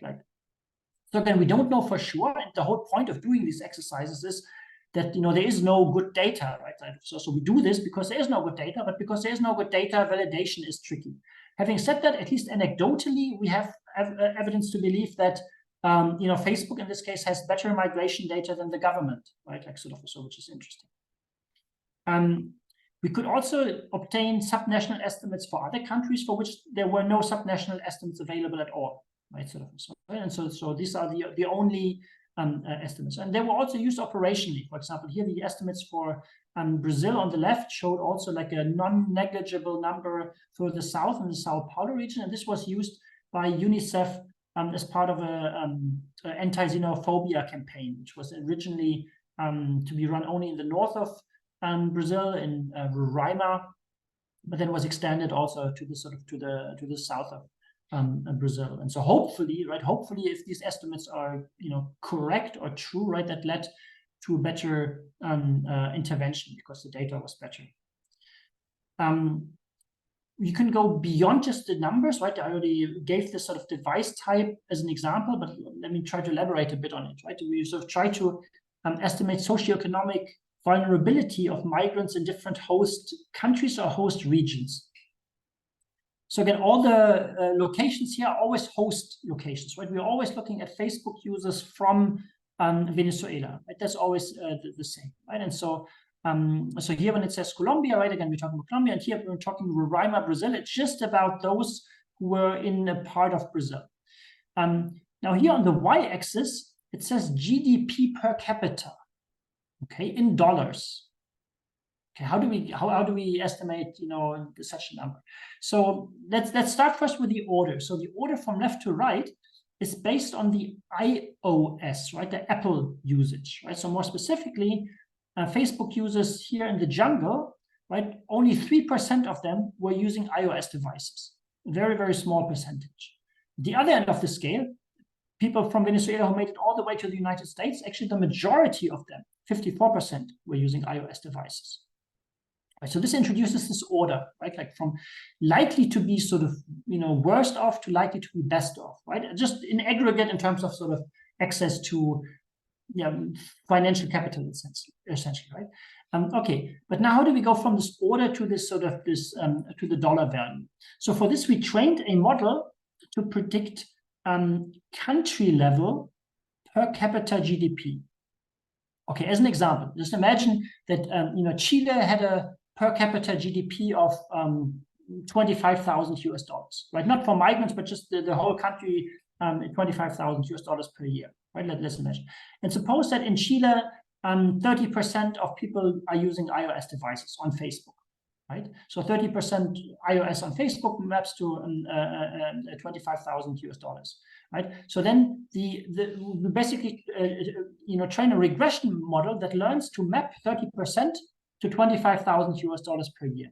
So again, we don't know for sure. And the whole point of doing these exercises is that, there is no good data, right? So we do this because there is no good data, but because there is no good data, validation is tricky. Having said that, at least anecdotally, we have evidence to believe that, Facebook in this case has better migration data than the government, right? Which is interesting. We could also obtain subnational estimates for other countries for which there were no subnational estimates available at all, right? And so these are the only estimates, and they were also used operationally. For example, here the estimates for Brazil on the left showed also like a non-negligible number for the south in the Sao Paulo region, and this was used by UNICEF as part of a anti-xenophobia campaign, which was originally to be run only in the north of Brazil in Roraima, but then was extended also to the south of Brazil. And so hopefully, if these estimates are correct or true, right, that led to a better intervention because the data was better. You can go beyond just the numbers, right? I already gave this sort of device type as an example, but let me try to elaborate a bit on it, right? We sort of try to estimate socioeconomic vulnerability of migrants in different host countries or host regions. So again, all the locations here are always host locations, right? We're always looking at Facebook users from Venezuela, right? That's always the same, right? And so here when it says Colombia, right, again, we're talking about Colombia, and here we're talking Roraima, Brazil. It's just about those who were in a part of Brazil. Now here on the y-axis, it says GDP per capita, okay, in dollars. Okay, how do we estimate, such a number? So let's start first with the order. So the order from left to right is based on the iOS, right, the Apple usage, right? So more specifically, Facebook users here in the jungle, right, only 3% of them were using iOS devices, very, very small percentage. The other end of the scale, people from Venezuela who made it all the way to the United States, actually the majority of them, 54%, were using iOS devices. Right, so this introduces this order, right, like from likely to be sort of, worst off to likely to be best off, right? Just in aggregate in terms of sort of access to financial capital, essentially, right? Okay, but now how do we go from this order to this sort of to the dollar value? So for this, we trained a model to predict country level per capita GDP. Okay, as an example, just imagine that Chile had a per capita GDP of $25,000, right? Not for migrants, but just the whole country, $25,000 per year, right? Let's imagine. And suppose that in Chile, 30% of people are using iOS devices on Facebook, right? So 30% iOS on Facebook maps to $25,000, right? So then we basically train a regression model that learns to map 30% to $25,000 per year.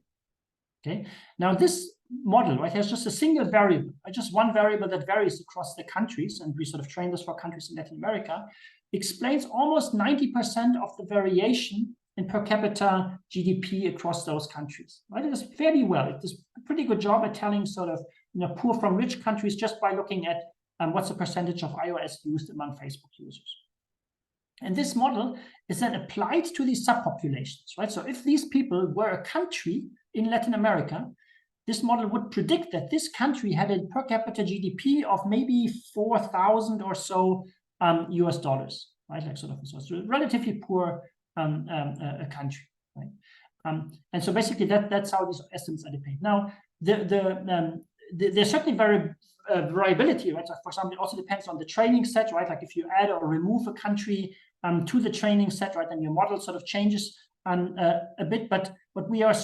Okay. Now this model, right, has just a single variable, just one variable that varies across the countries, and we sort of train this for countries in Latin America, explains almost 90% of the variation in per capita GDP across those countries. Right? It does fairly well. It does a pretty good job at telling sort of poor from rich countries just by looking at what's the percentage of iOS used among Facebook users. And this model is then applied to these subpopulations, right? So if these people were a country in Latin America, this model would predict that this country had a per capita GDP of maybe 4,000 or so US dollars, right? Like sort of, so it's a relatively poor a country, right? And so basically that's how these estimates are defined. Now, there's certainly variability, right? So for example, it also depends on the training set, right? Like if you add or remove a country to the training set, right, then your model sort of changes a bit. But what we are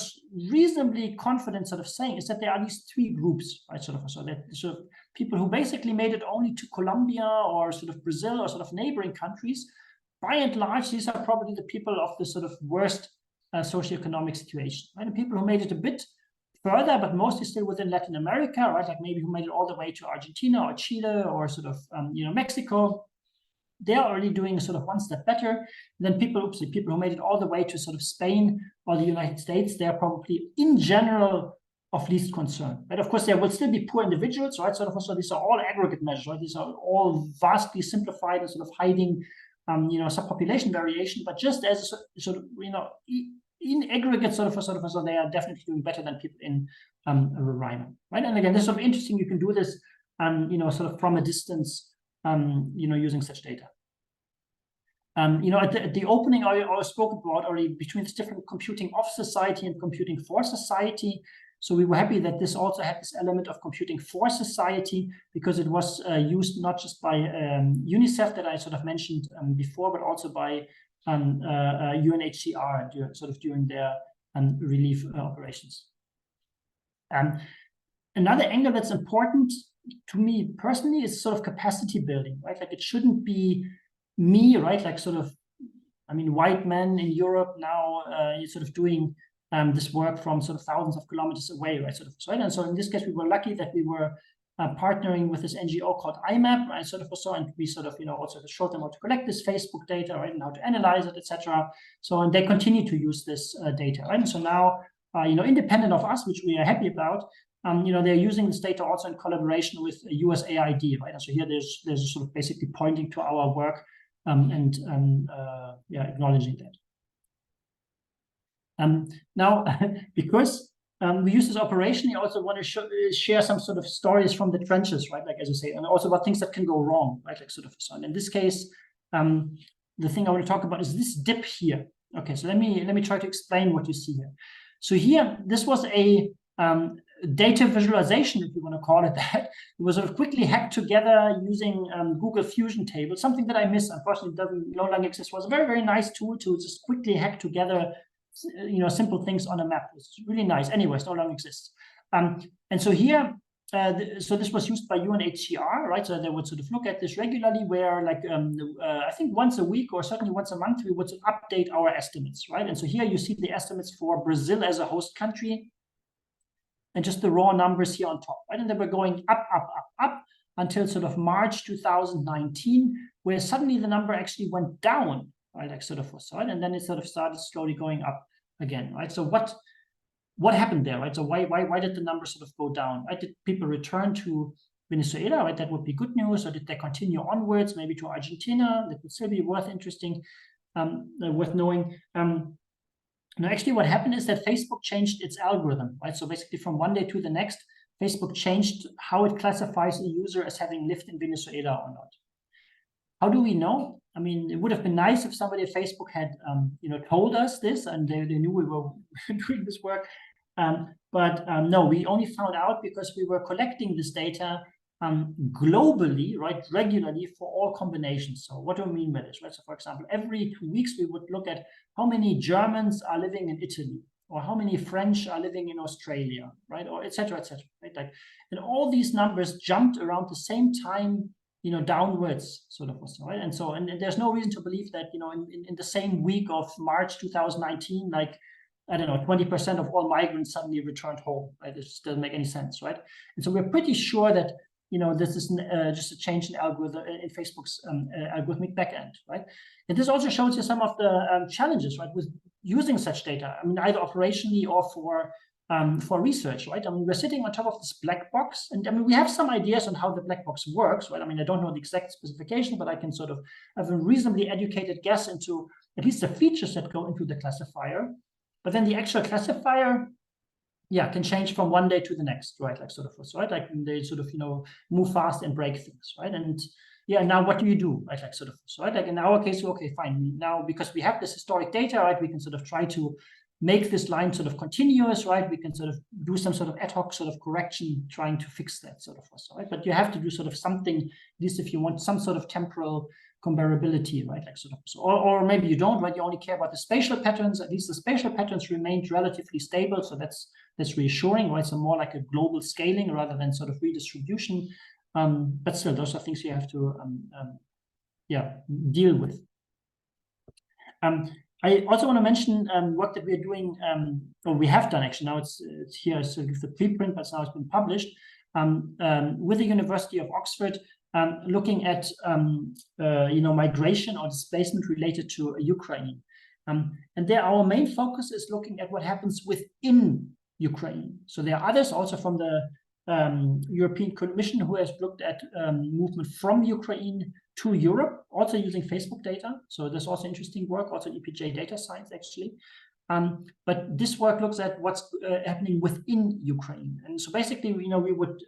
reasonably confident sort of saying is that there are these three groups, right? So that sort of people who basically made it only to Colombia or sort of Brazil or sort of neighboring countries. By and large, these are probably the people of the sort of worst socioeconomic situation, right? And people who made it a bit further, but mostly still within Latin America, right? Like maybe who made it all the way to Argentina or Chile or sort of, Mexico. They're already doing sort of one step better than people who made it all the way to sort of Spain or the United States. They're probably in general of least concern. But of course, there will still be poor individuals, right? Sort of also these are all aggregate measures, right? These are all vastly simplified and sort of hiding, subpopulation variation. But just as a sort of, in aggregate, so they are definitely doing better than people in Roraima, right? And again, this is sort of interesting. You can do this, sort of from a distance. Using such data. At the opening, I spoke about already between this different computing of society and computing for society. So we were happy that this also had this element of computing for society, because it was used not just by UNICEF that I sort of mentioned before, but also by UNHCR during their relief operations. Another angle that's important to me personally is sort of capacity building, right? Like it shouldn't be me, right? Like sort of, white men in Europe now sort of doing this work from sort of thousands of kilometers away, right? Right? And so in this case, we were lucky that we were partnering with this NGO called IMAP, right? And we also showed them how to collect this Facebook data, right? And how to analyze it, etc. So, and they continue to use this data, right? And so now, independent of us, which we are happy about, they're using this data also in collaboration with USAID, right? And so here there's sort of basically pointing to our work and acknowledging that. Now, because we use this operationally, I also want to share some sort of stories from the trenches, right? Like as you say, and also about things that can go wrong, right? Like sort of so. And in this case, the thing I want to talk about is this dip here. Okay, so let me try to explain what you see here. So here, this was a data visualization, if you want to call it that. It was sort of quickly hacked together using Google Fusion tables, something that I miss. Unfortunately, no longer exists. It was a very, very nice tool to just quickly hack together, simple things on a map. It's really nice. Anyways, no longer exists. And so here, so this was used by UNHCR, right? So they would sort of look at this regularly, where like I think once a week or certainly once a month, we would update our estimates, right? And so here you see the estimates for Brazil as a host country, and just the raw numbers here on top, right? And they were going up until sort of March 2019, where suddenly the number actually went down, right? Like sort of, right? And then it sort of started slowly going up again, right? So what happened there, right? So why did the number sort of go down, right? Did people return to Venezuela, right? That would be good news. Or did they continue onwards, maybe to Argentina? That would still be worth knowing. Now, actually, what happened is that Facebook changed its algorithm, right? So basically, from one day to the next, Facebook changed how it classifies a user as having lived in Venezuela or not. How do we know? I mean, it would have been nice if somebody at Facebook had, told us this, and they knew we were doing this work. But no, we only found out because we were collecting this data globally, right, regularly for all combinations. So what do I mean by this, right? So for example, every 2 weeks, we would look at how many Germans are living in Italy, or how many French are living in Australia, right? Or et cetera, right? Like, and all these numbers jumped around the same time, downwards, sort of, right? And so, and there's no reason to believe that, in the same week of March 2019, like, I don't know, 20% of all migrants suddenly returned home, right? It just doesn't make any sense, right? And so we're pretty sure that, this is just a change in algorithm in Facebook's algorithmic backend, right? And this also shows you some of the challenges, right, with using such data. I mean, either operationally or for research, right? I mean, we're sitting on top of this black box, and I mean, we have some ideas on how the black box works, right? I mean, I don't know the exact specification, but I can sort of have a reasonably educated guess into at least the features that go into the classifier. But then the actual classifier, can change from one day to the next, right? Like sort of, right? Like they sort of, move fast and break things, right? And now what do you do, right? Like sort of, right? Like in our case, okay, fine. Now, because we have this historic data, right, we can sort of try to make this line sort of continuous, right? We can sort of do some sort of ad hoc sort of correction, trying to fix that sort of, right? But you have to do sort of something, at least if you want some sort of temporal comparability, right? Like sort of, or maybe you don't, right? You only care about the spatial patterns. At least the spatial patterns remained relatively stable, so that's reassuring, right? So more like a global scaling rather than sort of redistribution. But still, those are things you have to deal with. I also want to mention work that we're doing, or we have done actually. Now it's here, so the preprint, but now it's been published with the University of Oxford, looking at migration or displacement related to Ukraine. And there, our main focus is looking at what happens within Ukraine. So there are others also from the European Commission who has looked at movement from Ukraine to Europe, also using Facebook data. So there's also interesting work, also EPJ data science actually. But this work looks at what's happening within Ukraine. And so basically, we would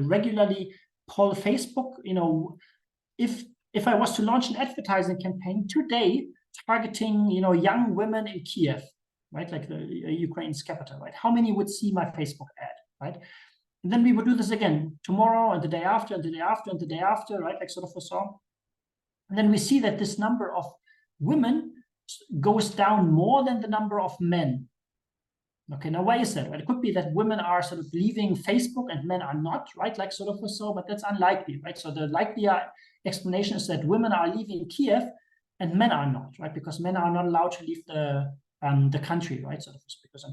regularly poll Facebook, if I was to launch an advertising campaign today targeting, young women in Kiev, right, like the Ukraine's capital, right, how many would see my Facebook ad, right? And then we would do this again tomorrow and the day after and the day after and the day after, right, like sort of so. And then we see that this number of women goes down more than the number of men. Okay, now why is that? Right? It could be that women are sort of leaving Facebook and men are not, right? Like sort of so, but that's unlikely, right? So the likelier explanation is that women are leaving Kiev and men are not, right? Because men are not allowed to leave the country, right? Sort of because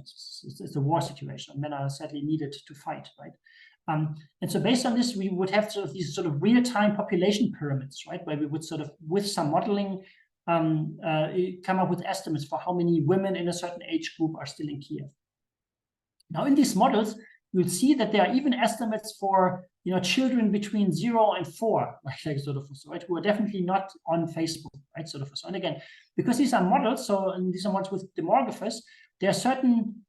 it's a war situation. Men are sadly needed to fight, right? And so based on this, we would have sort of these sort of real-time population pyramids, right? Where we would sort of, with some modeling, come up with estimates for how many women in a certain age group are still in Kiev. Now, in these models, you'll see that there are even estimates for children between 0 and 4, like sort of, right, who are definitely not on Facebook, right, sort of. And again, because these are models, and these are models with demographers, there are certain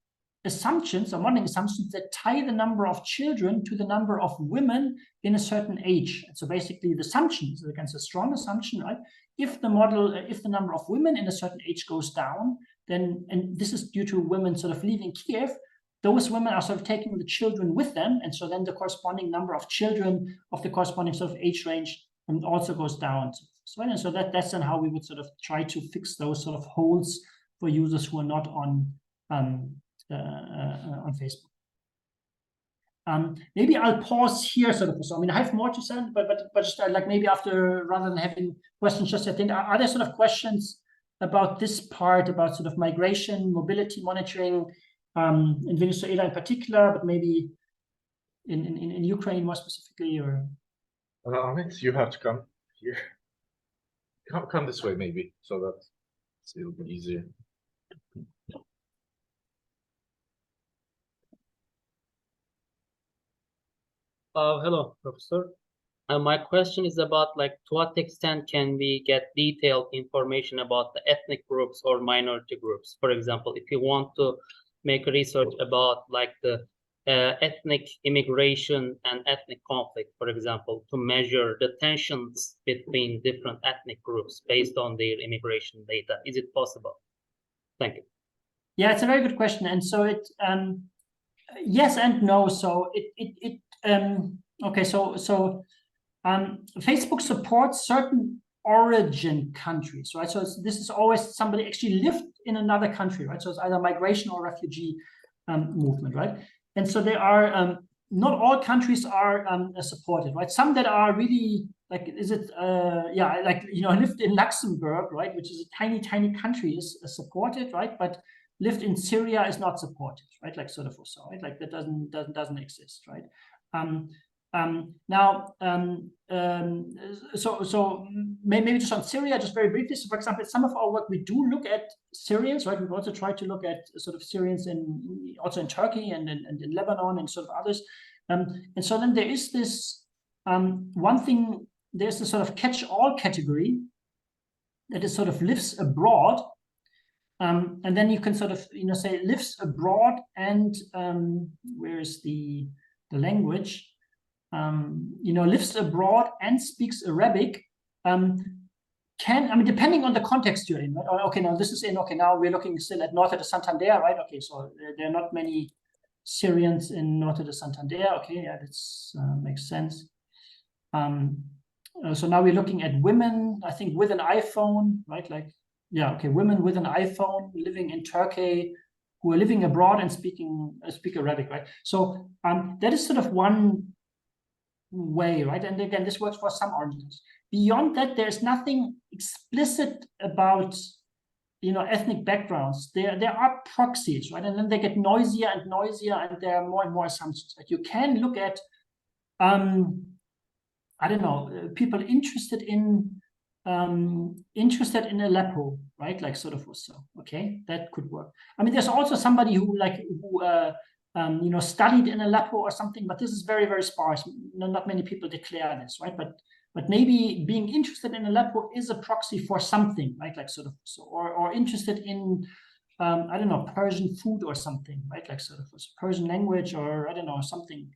assumptions or modeling assumptions that tie the number of children to the number of women in a certain age. And so basically, the assumption is against a strong assumption, right? If the number of women in a certain age goes down, then, and this is due to women sort of leaving Kiev, those women are sort of taking the children with them, and so then the corresponding number of children of the corresponding sort of age range also goes down. And so that's then how we would sort of try to fix those sort of holes for users who are not on Facebook. Maybe I'll pause here, sort of. So I mean, I have more to say, but just like maybe after, rather than having questions just at the end, are there sort of questions about this part, about sort of migration, mobility monitoring, in Venezuela in particular, but maybe in Ukraine more specifically, or? Alex, you have to come here. Come this way, maybe, so that it'll be easier. Hello, Professor. My question is about, like, to what extent can we get detailed information about the ethnic groups or minority groups? For example, if you want to make research about, like, the ethnic immigration and ethnic conflict, for example, to measure the tensions between different ethnic groups based on their immigration data, is it possible? Thank you. Yeah, it's a very good question. And so it, yes and no. So okay, so Facebook supports certain origin countries, right? So this is always somebody actually lived in another country, right? So it's either migration or refugee movement, right? And so there are not all countries are supported, right? Some that are really like, I lived in Luxembourg, right, which is a tiny country, is supported, right? But lived in Syria is not supported, right? Like sort of so, right? Like that doesn't exist, right? So maybe just on Syria, just very briefly. So for example, some of our work, we do look at Syrians, right? We've also tried to look at sort of Syrians also in Turkey and in Lebanon and sort of others. And so then there is this one thing, there's this sort of catch-all category that is sort of lives abroad. And then you can sort of, say lives abroad and where is the language? Lives abroad and speaks Arabic, depending on the context you're in, right? Okay, now this is now we're looking still at Norte de Santander, right? Okay, so there are not many Syrians in Norte de Santander. Okay, yeah, that makes sense. So now we're looking at women, I think, with an iPhone, right? Like, yeah, okay, women with an iPhone living in Turkey who are living abroad and speak Arabic, right? So that is sort of one way, right? And again, this works for some origins. Beyond that, there's nothing explicit about ethnic backgrounds, there are proxies, right? And then they get noisier and noisier, and there are more and more assumptions. Like you can look at, I don't know, people interested in Aleppo, right? Like sort of so. Okay, that could work. I mean, there's also somebody who studied in Aleppo or something, but this is very, very sparse. Not many people declare this, right? But maybe being interested in Aleppo is a proxy for something, right? Like sort of so, or interested in I don't know, Persian food or something, right? Like sort of Persian language, or I don't know, something.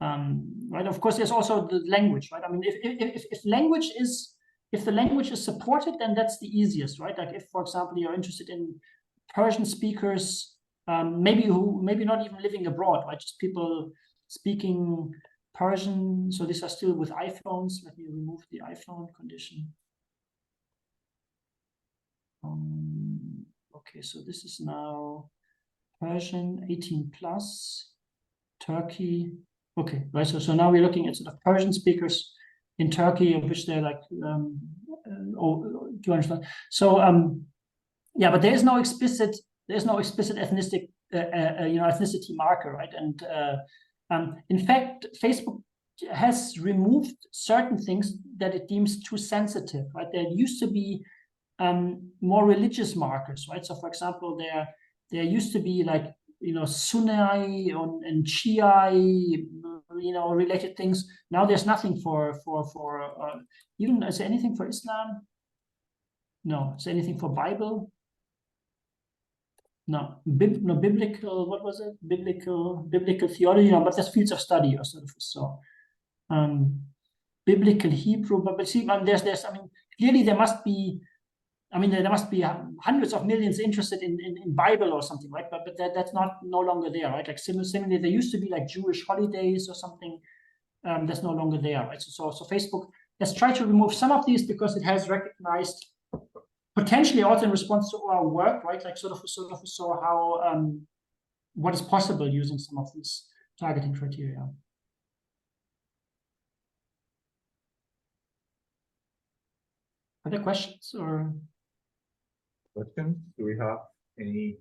Right. Of course, there's also the language, right? I mean, if the language is supported, then that's the easiest, right? Like if, for example, you're interested in Persian speakers, maybe not even living abroad, right? Just people speaking Persian. So these are still with iPhones. Let me remove the iPhone condition. Okay, so this is now Persian 18 plus, Turkey. Okay, right. So now we're looking at sort of Persian speakers in Turkey, of which they're like, do you understand? So yeah, but there is no explicit ethnicity marker, right? And in fact, Facebook has removed certain things that it deems too sensitive, right? There used to be more religious markers, right? So for example, there used to be like, Sunni and Shia, related things. Now there's nothing for even, is there anything for Islam? No. Is there anything for Bible? No. No biblical. What was it? Biblical theology. No, but there's fields of study or sort of so. Biblical Hebrew, but see, there's. I mean, clearly there must be. I mean, there must be hundreds of millions interested in Bible or something, right? But that's no longer there, right? Like similarly, there used to be like Jewish holidays or something. That's no longer there, right? So Facebook has tried to remove some of these because it has recognized, potentially also in response to our work, right? Like sort of so how what is possible using some of these targeting criteria. Other questions or? Questions? Do we have any?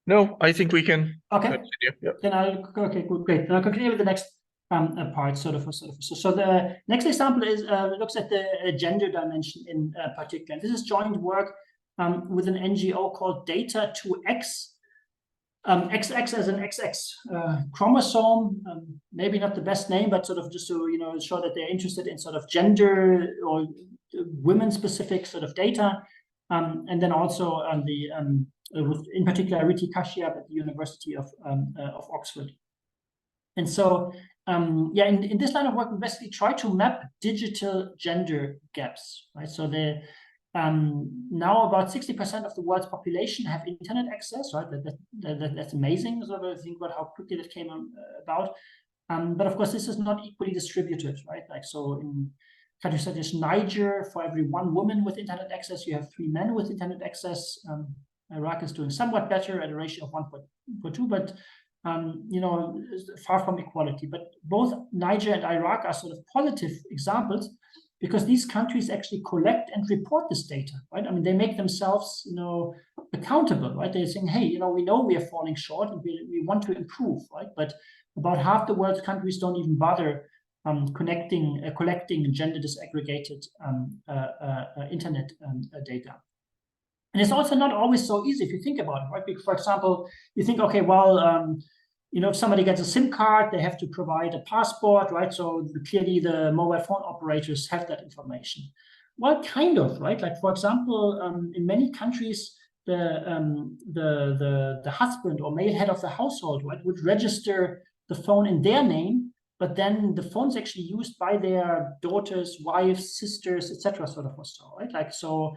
No, I think we can continue. Yep. Then okay, good, great. Then I'll continue with the next part, sort of. So the next example is looks at the gender dimension in particular. And this is joint work with an NGO called Data2X. XX as an XX chromosome, maybe not the best name, but sort of just to show that they're interested in sort of gender or women-specific sort of data, and then also on the with in particular Riti Kashyap at the University of Oxford. And so yeah, in this line of work, we basically try to map digital gender gaps, right? So now about 60% of the world's population have internet access, right? That's amazing. So I think about how quickly that came about. But of course, this is not equally distributed, right? Like so in countries such as Niger, for every 1 woman with internet access, you have 3 men with internet access. Iraq is doing somewhat better at a ratio of 1.2, but far from equality. But both Niger and Iraq are sort of positive examples, because these countries actually collect and report this data, right? I mean, they make themselves, accountable, right? They're saying, hey, we know we are falling short and we want to improve, right? But about half the world's countries don't even bother collecting gender disaggregated internet data. And it's also not always so easy if you think about it, right? Because, for example, you think, okay, well, if somebody gets a SIM card, they have to provide a passport, right? So clearly the mobile phone operators have that information. Well, kind of, right? Like, for example, in many countries, the husband or male head of the household, right, would register the phone in their name, but then the phone's actually used by their daughters, wives, sisters, etc. sort of also, right? Like, so,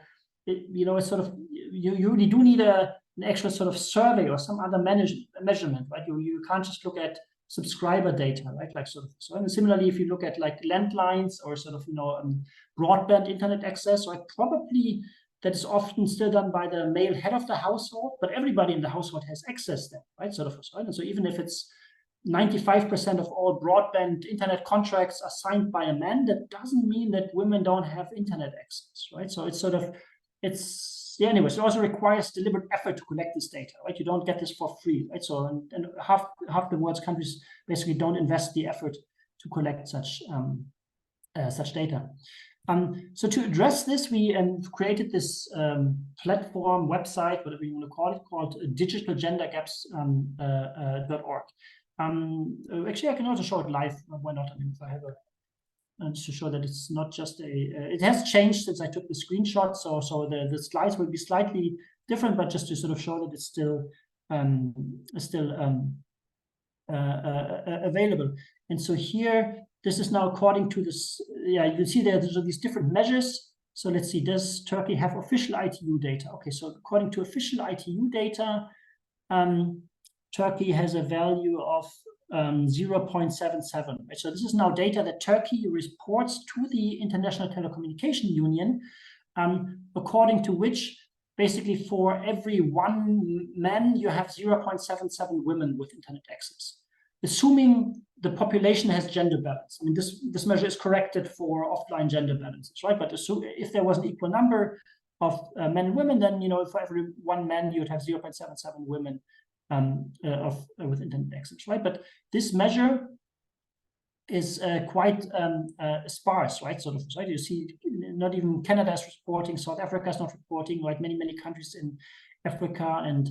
it's sort of, you really do need an actual sort of survey or some other measurement, right? You can't just look at subscriber data, right? Like sort of, so, and similarly, if you look at like landlines or sort of, broadband internet access, right? Probably that is often still done by the male head of the household, but everybody in the household has access there, right? Sort of, right? And so even if it's 95% of all broadband internet contracts are signed by a man, that doesn't mean that women don't have internet access, right? So it's sort of, yeah, anyways, it also requires deliberate effort to collect this data, right? You don't get this for free, right? So, and half the world's countries basically don't invest the effort to collect such data. So to address this, we created this platform, website, whatever you want to call it, called digitalgendergaps.org. Actually, I can also show it live. Why not? I mean, if I have just to show that it's not just it has changed since I took the screenshot. So the slides will be slightly different, but just to sort of show that it's still available. And so here, this is now according to this. Yeah, you can see there's these different measures. So let's see, does Turkey have official ITU data? Okay, so according to official ITU data, Turkey has a value of 0.77. Right? So this is now data that Turkey reports to the International Telecommunication Union, according to which basically for every 1 man, you have 0.77 women with internet access. Assuming the population has gender balance. I mean, this measure is corrected for offline gender balances, right? But if there was an equal number of men and women, then, you know, for every 1 man, you would have 0.77 women with internet access, right? But this measure is quite sparse, right? Sort of, right? You see, not even Canada is reporting, South Africa is not reporting, right? Many countries in Africa and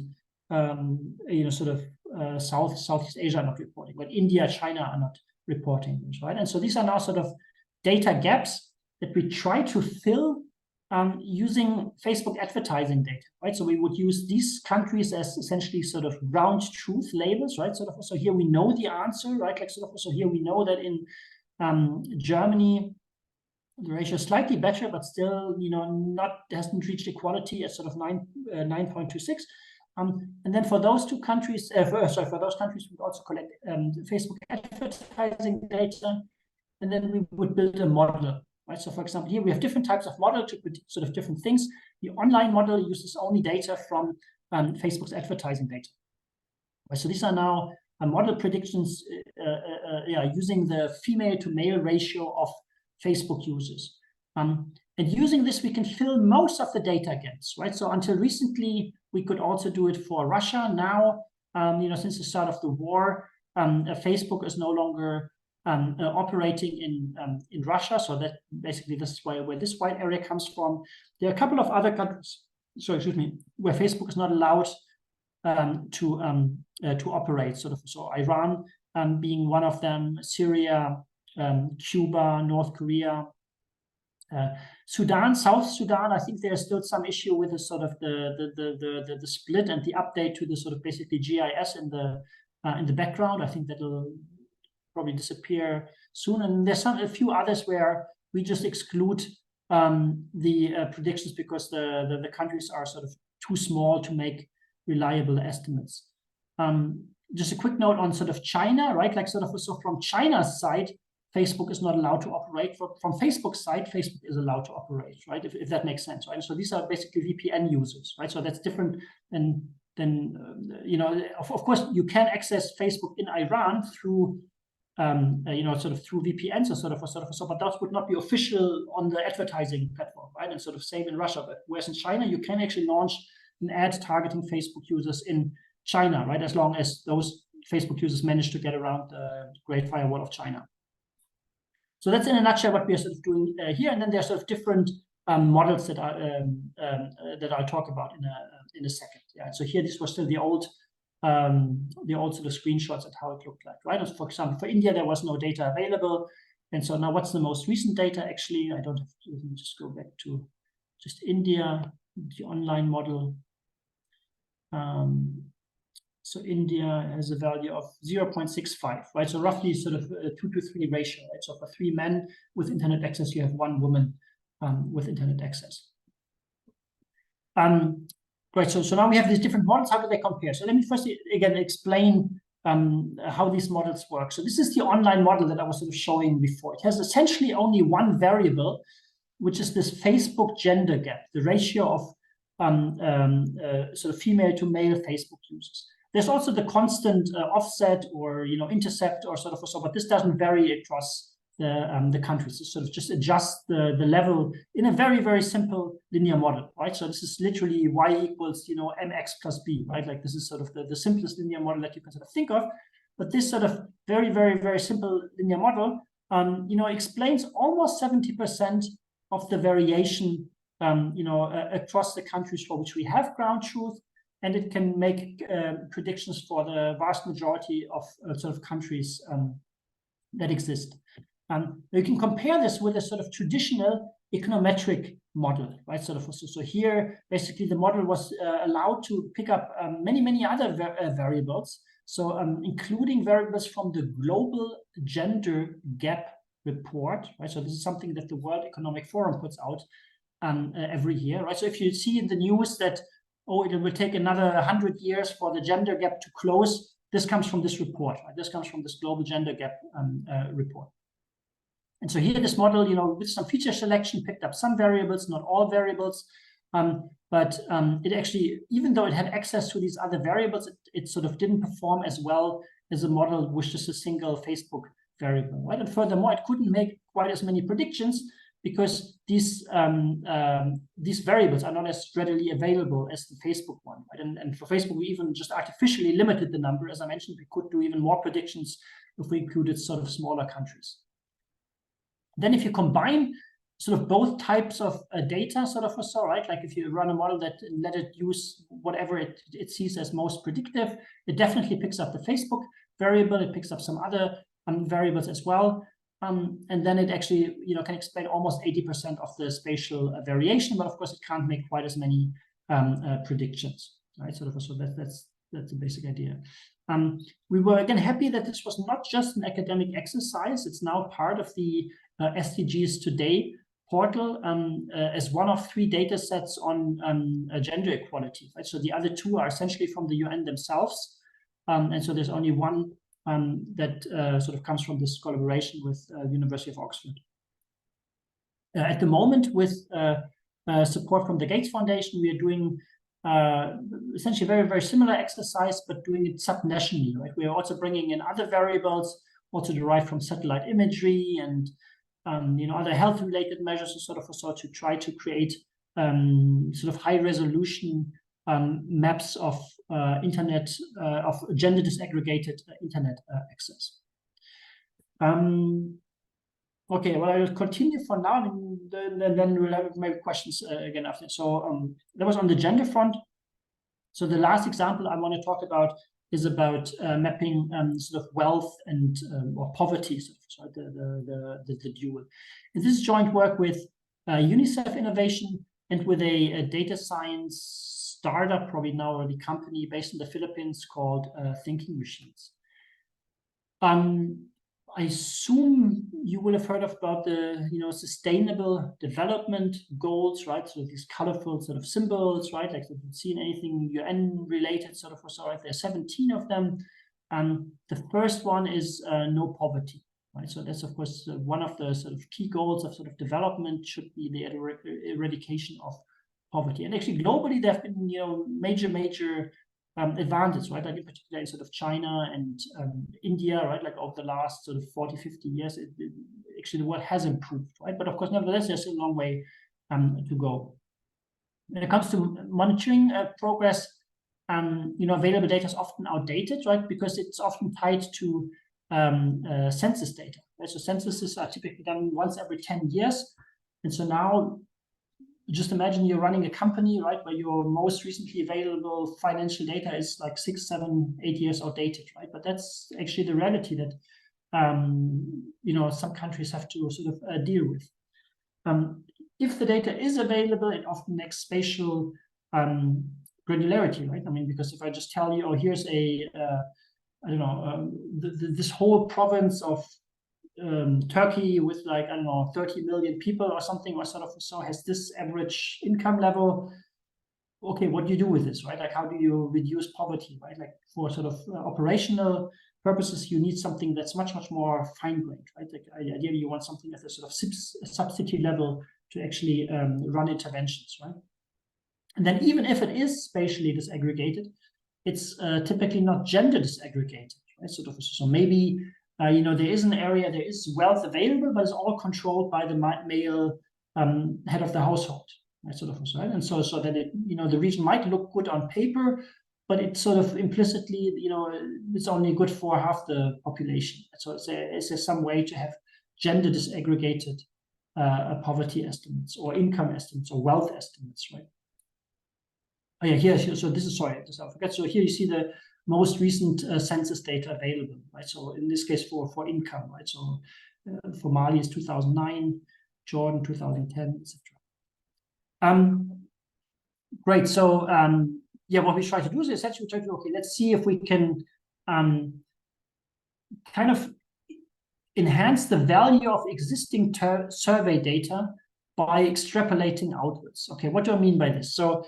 you know, sort of Southeast Asia are not reporting, but India, China are not reporting this, right? And so these are now sort of data gaps that we try to fill using Facebook advertising data, right? So we would use these countries as essentially sort of ground truth labels, right? Sort of, so here we know the answer, right? Like sort of, so here we know that in Germany, the ratio is slightly better, but still, you know, hasn't reached equality at sort of 9.26. And then for those two countries, for those countries, we also collect Facebook advertising data, and then we would build a model, right? So for example, here we have different types of model to predict sort of different things. The online model uses only data from Facebook's advertising data. Right? So these are now model predictions using the female to male ratio of Facebook users. And using this, we can fill most of the data gaps, right? So until recently, we could also do it for Russia. Now, you know, since the start of the war, Facebook is no longer operating in Russia. So that basically this is where this white area comes from. There are a couple of other countries, where Facebook is not allowed to operate. Sort of, so Iran being one of them, Syria, Cuba, North Korea. Sudan, South Sudan, I think there's still some issue with the sort of the split and the update to the sort of basically GIS in the background. I think that'll probably disappear soon. And there's a few others where we just exclude the predictions because the countries are sort of too small to make reliable estimates. Just a quick note on sort of China, right? Like sort of, so from China's side, Facebook is not allowed to operate. From Facebook's side, Facebook is allowed to operate, right? If that makes sense, right? So these are basically VPN users, right? So that's different than you know, of course, you can access Facebook in Iran through, you know, sort of through VPNs or but those would not be official on the advertising platform, right? And sort of same in Russia, but whereas in China, you can actually launch an ad targeting Facebook users in China, right? As long as those Facebook users manage to get around the Great Firewall of China. So that's in a nutshell what we are sort of doing here, and then there's sort of different models that I'll talk about in a second. Yeah. So here, these were still the old sort of screenshots at how it looked like, right? For example, for India, there was no data available, and so now what's the most recent data? Actually, I don't have to. Let me just go back to just India, the online model. So India has a value of 0.65, right? So roughly sort of a 2 to 3 ratio, right? So for 3 men with internet access, you have 1 woman with internet access. Right, so now we have these different models. How do they compare? So let me first, again, explain how these models work. So this is the online model that I was sort of showing before. It has essentially only one variable, which is this Facebook gender gap, the ratio of sort of female to male Facebook users. There's also the constant offset or, you know, intercept or sort of, but this doesn't vary across the countries. So sort of just adjust the level in a very, very simple linear model, right? So this is literally y equals, mx plus b, right? Like this is sort of the simplest linear model that you can sort of think of. But this sort of very, very, very simple linear model, explains almost 70% of the variation, across the countries for which we have ground truth, and it can make predictions for the vast majority of sort of countries that exist. You can compare this with a sort of traditional econometric model, right? So here, basically, the model was allowed to pick up many other variables. So including variables from the Global Gender Gap Report, right? So this is something that the World Economic Forum puts out every year, right? So if you see in the news that, it will take another 100 years for the gender gap to close, this comes from this report, right? This comes from this Global Gender Gap report. And so here, this model, with some feature selection, picked up some variables, not all variables, but it actually, even though it had access to these other variables, it sort of didn't perform as well as a model with just a single Facebook variable, right? And furthermore, it couldn't make quite as many predictions because these variables are not as readily available as the Facebook one, right? And for Facebook, we even just artificially limited the number. As I mentioned, we could do even more predictions if we included sort of smaller countries. Then if you combine sort of both types of data sort of also, right? Like if you run a model that let it use whatever it sees as most predictive, it definitely picks up the Facebook variable, it picks up some other variables as well. And then it actually, can explain almost 80% of the spatial variation, but of course it can't make quite as many predictions, right? Sort of, so that's the basic idea. We were again happy that this was not just an academic exercise. It's now part of the SDGs Today portal as one of 3 data sets on gender equality, right? So the other 2 are essentially from the UN themselves. And so there's only one that sort of comes from this collaboration with University of Oxford. At the moment, with support from the Gates Foundation, we are doing essentially very, very similar exercise, but doing it subnationally, right? We are also bringing in other variables, also derived from satellite imagery and other health-related measures, and sort of to try to create sort of high-resolution maps of internet of gender disaggregated internet access. Okay, well, I will continue for now, and then we'll have maybe questions again after. So that was on the gender front. So the last example I want to talk about is about mapping sort of wealth and or poverty, so the dual. And this is joint work with UNICEF Innovation and with a data science startup, probably now already company based in the Philippines called Thinking Machines. I assume you will have heard about the sustainable development goals, right? So these colorful sort of symbols, right? Like if you've seen anything UN related sort of, right? There are 17 of them. The first one is no poverty, right? So that's of course one of the sort of key goals of sort of development should be the eradication of poverty. And actually globally there have been major advantage, right? Like in particular in sort of China and India, right? Like over the last sort of 40, 50 years, actually the world has improved, right? But of course, nevertheless, there's a long way to go. When it comes to monitoring progress, available data is often outdated, right? Because it's often tied to census data, right? So censuses are typically done once every 10 years. And so now, just imagine you're running a company, right, where your most recently available financial data is like 6, 7, 8 years outdated, right? But that's actually the reality that, some countries have to sort of deal with. If the data is available, it often makes spatial granularity, right? I mean, because if I just tell you, here's this whole province of Turkey with like, 30 million people or something, or sort of so has this average income level. Okay, what do you do with this, right? Like, how do you reduce poverty, right? Like for sort of operational purposes, you need something that's much more fine-grained, right? Like ideally you want something at the sort of subsidy level to actually run interventions, right? And then even if it is spatially disaggregated, it's typically not gender disaggregated, right? So maybe you know, there is an area, there is wealth available, but it's all controlled by the male head of the household, right? Sort of, right? And so that it, you know, the region might look good on paper, but it sort of implicitly, you know, it's only good for half the population. So is there some way to have gender disaggregated poverty estimates or income estimates or wealth estimates, right? Oh yeah, here, so this is, sorry, I forgot. So here you see the most recent census data available, right? So in this case for income, right? So for Mali is 2009, Jordan 2010, etc. Great. So yeah, what we try to do is essentially try to, okay, let's see if we can kind of enhance the value of existing survey data by extrapolating outwards. Okay, what do I mean by this? So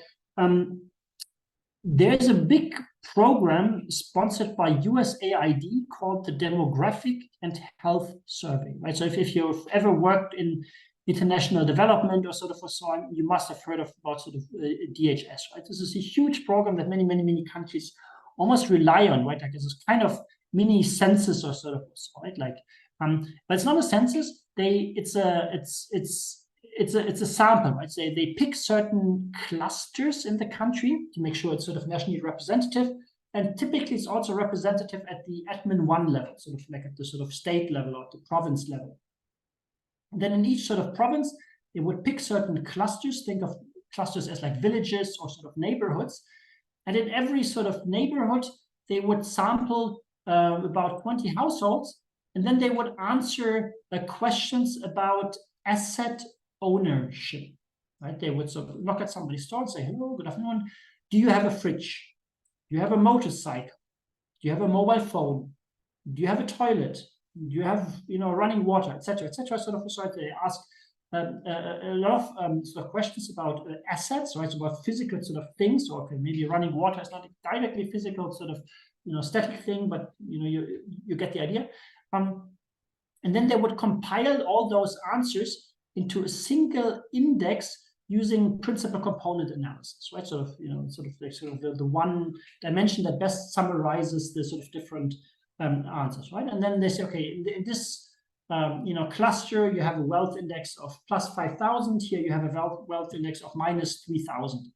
there's a big program sponsored by USAID called the Demographic and Health Survey, right? So if you've ever worked in international development or sort of so on, you must have heard about sort of DHS, right? This is a huge program that many countries almost rely on, right? Like this is kind of mini census or sort of, right? Like, but it's not a census. It's a sample, right? So they pick certain clusters in the country to make sure it's sort of nationally representative, and typically it's also representative at the admin 1 level, sort of like at the sort of state level or the province level. And then in each sort of province, they would pick certain clusters. Think of clusters as like villages or sort of neighborhoods, and in every sort of neighborhood, they would sample about 20 households, and then they would answer questions about asset ownership, right? They would sort of knock at somebody's door and say, hello, good afternoon. Do you have a fridge? Do you have a motorcycle? Do you have a mobile phone? Do you have a toilet? Do you have, you know, running water, etc., etc. Sort of, so they ask a lot of sort of questions about assets, right? So about physical sort of things, or okay, maybe running water is not directly physical, sort of, you know, static thing, but you know, you get the idea. And then they would compile all those answers into a single index using principal component analysis, right? Sort of, you know, sort of the one dimension that best summarizes the sort of different answers, right? And then they say, okay, in this you know, cluster, you have a wealth index of plus 5,000. Here you have a wealth index of minus 3,000.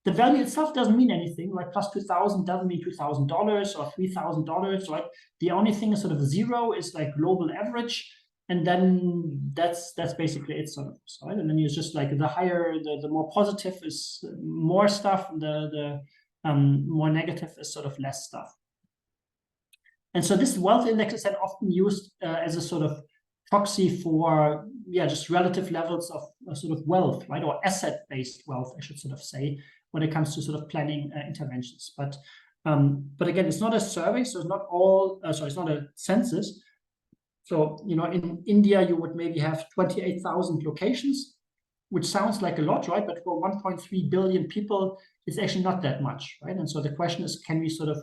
The value itself doesn't mean anything, right? Plus 2,000 doesn't mean $2,000 or $3,000, right? The only thing is sort of zero is like global average, and then that's basically it, sort of, right? And then you're just like the higher, the more positive is more stuff, the more negative is sort of less stuff. And so this wealth index is then often used as a sort of proxy for, yeah, just relative levels of sort of wealth, right? Or asset-based wealth, I should sort of say, when it comes to sort of planning interventions. But again, it's not a survey, so it's not all, sorry, it's not a census. So, you know, in India, you would maybe have 28,000 locations, which sounds like a lot, right? But for 1.3 billion people, it's actually not that much, right? And so the question is, can we sort of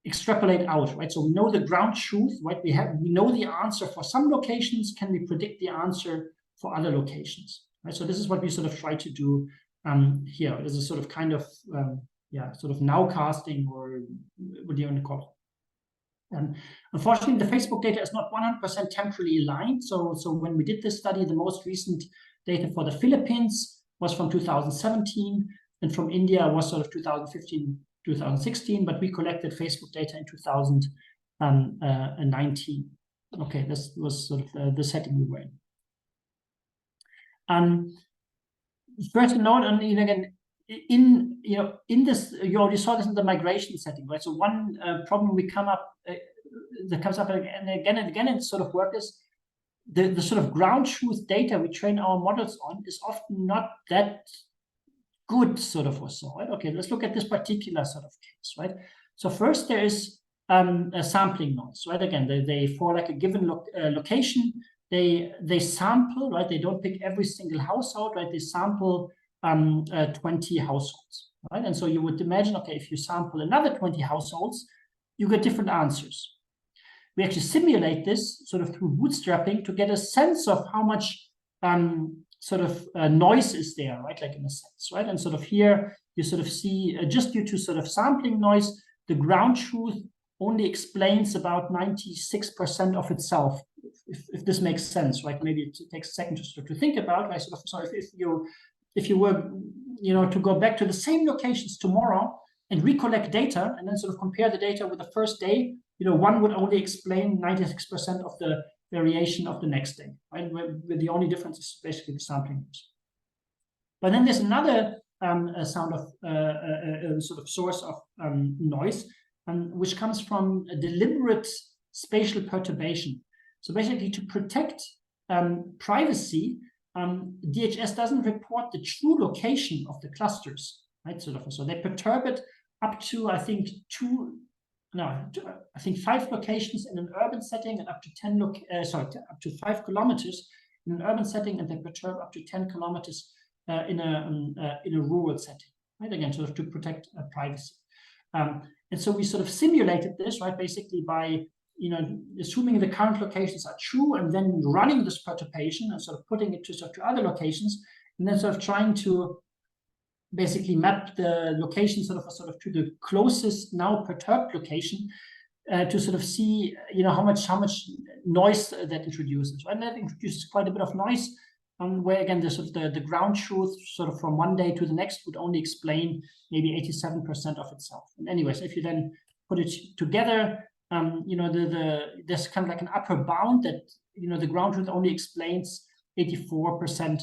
extrapolate out, right? So we know the ground truth, right? We know the answer for some locations. Can we predict the answer for other locations, right? So this is what we sort of try to do here. This is sort of kind of, yeah, sort of nowcasting, or what do you want to call it? Unfortunately, the Facebook data is not 100% temporally aligned. So when we did this study, the most recent data for the Philippines was from 2017, and from India was sort of 2015, 2016, but we collected Facebook data in 2019. Okay, this was sort of the setting we were in. First note, and again, in this, you already saw this in the migration setting, right? So one problem we come up that comes up again and again in sort of work is the sort of ground truth data we train our models on is often not that good, sort of, or so, right? Okay, let's look at this particular sort of case, right? So first there is a sampling noise, right? Again, they for like a given location, they sample, right? They don't pick every single household, right? They sample 20 households, right? And so you would imagine, okay, if you sample another 20 households, you get different answers. We actually simulate this sort of through bootstrapping to get a sense of how much sort of noise is there, right? Like in a sense, right? And sort of here, you sort of see, just due to sort of sampling noise, the ground truth only explains about 96% of itself, if this makes sense, right? Maybe it takes a second to think about, right? Sort of, so if you were, to go back to the same locations tomorrow and recollect data and then sort of compare the data with the first day, one would only explain 96% of the variation of the next day, right? Where the only difference is basically the sampling. But then there's another sound of sort of source of noise, which comes from a deliberate spatial perturbation. So basically, to protect privacy, DHS doesn't report the true location of the clusters, right? So they perturb it up to, I think, 5 locations in an urban setting, and up to up to 5 kilometers in an urban setting, and they perturb up to 10 kilometers in a rural setting, right? Again, sort of to protect privacy. And so we sort of simulated this, right? Basically by assuming the current locations are true, and then running this perturbation and sort of putting it to other locations, and then sort of trying to basically map the location sort of to the closest now perturbed location to sort of see how much noise that introduces. Right? And that introduces quite a bit of noise, where again the ground truth sort of from one day to the next would only explain maybe 87% of itself. And anyways, if you then put it together, there's kind of like an upper bound that the ground truth only explains 84%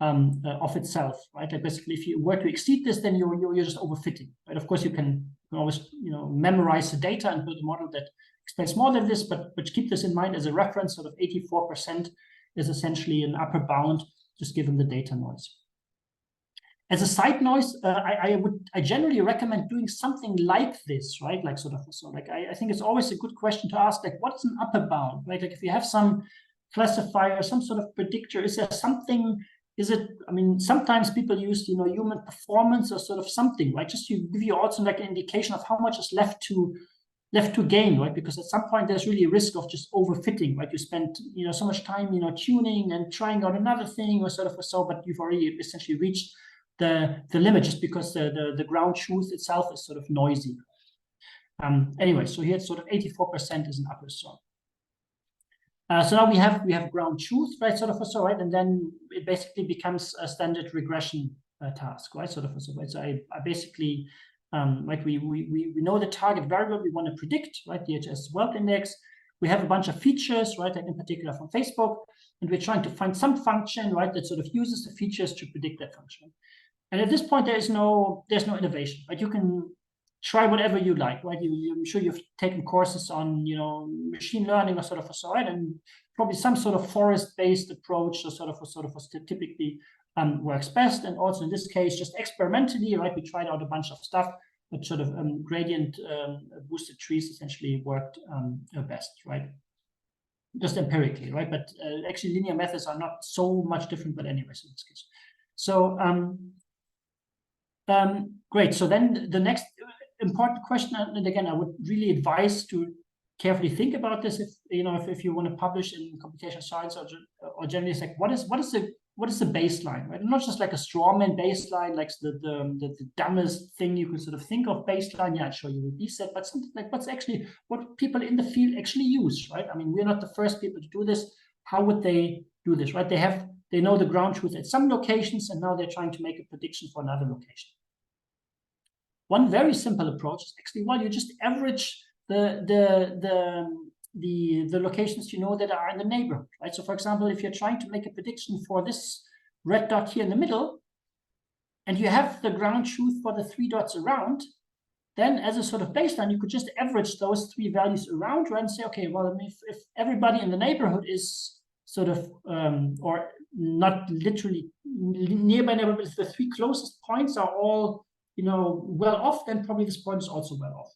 of itself, right? Like basically, if you were to exceed this, then you're just overfitting, right? Of course, you can always memorize the data and build a model that explains more than this, but keep this in mind as a reference. Sort of 84% is essentially an upper bound, just given the data noise. As a side noise, I generally recommend doing something like this, right? Like I think it's always a good question to ask, like, what is an upper bound, right? Like if you have some classifier, some sort of predictor, is there something? Sometimes people use, human performance or sort of something, right? Just to give you also like an indication of how much is left to gain, right? Because at some point there's really a risk of just overfitting, right? You spend, so much time, tuning and trying out another thing or so, but you've already essentially reached the limit just because the ground truth itself is sort of noisy. Anyway, so here it's sort of 84% is an upper zone. So now we have ground truth, right? Right, and then it basically becomes a standard regression task, right? So I basically like we know the target variable we want to predict, right? DHS wealth index. We have a bunch of features, right? Like in particular from Facebook, and we're trying to find some function, right, that sort of uses the features to predict that function. And at this point, there's no innovation, right? You can try whatever you like, right? I'm sure you've taken courses on, machine learning or so, right? And probably some sort of forest-based approach or typically works best. And also in this case, just experimentally, right? We tried out a bunch of stuff, but sort of gradient boosted trees essentially worked best, right? Just empirically, right? But actually linear methods are not so much different, but anyways, in this case. So great. So then the next important question, and again, I would really advise to carefully think about this if you want to publish in computational science or generally, it's like what is the baseline, right? And not just like a strawman baseline, like the dumbest thing you could sort of think of baseline. Yeah, I'd show you with DSET, but something like what people in the field actually use, right? I mean, we're not the first people to do this. How would they do this, right? They know the ground truth at some locations, and now they're trying to make a prediction for another location. One very simple approach is actually, well, you just average the locations that are in the neighborhood, right? So for example, if you're trying to make a prediction for this red dot here in the middle, and you have the ground truth for the 3 dots around, then as a sort of baseline, you could just average those 3 values around, right? And say, okay, well, if everybody in the neighborhood is sort of, or not literally nearby neighborhood, but if the 3 closest points are all well off, then probably this point is also well off.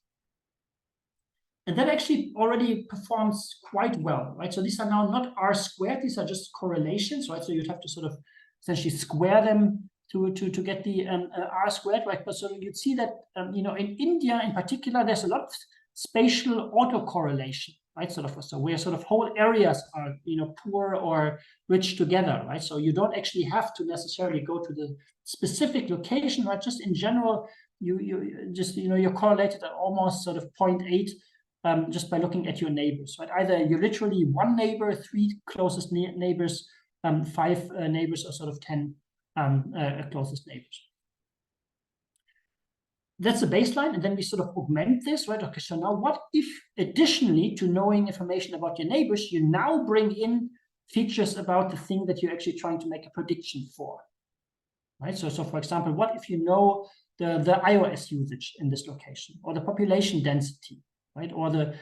And that actually already performs quite well, right? So these are now not R squared, these are just correlations, right? So you'd have to sort of essentially square them to get the R squared, right? But so you'd see that, in India in particular, there's a lot of spatial autocorrelation, right? So where sort of whole areas are, poor or rich together, right? So you don't actually have to necessarily go to the specific location, right? Just in general, you just, you're correlated at almost sort of 0.8 just by looking at your neighbors, right? Either you're literally one neighbor, 3 closest neighbors, 5 neighbors, or sort of 10 closest neighbors. That's the baseline, and then we sort of augment this, right? Okay, so now what if additionally to knowing information about your neighbors, you now bring in features about the thing that you're actually trying to make a prediction for, right? So for example, what if you know the iOS usage in this location, or the population density, right? Or the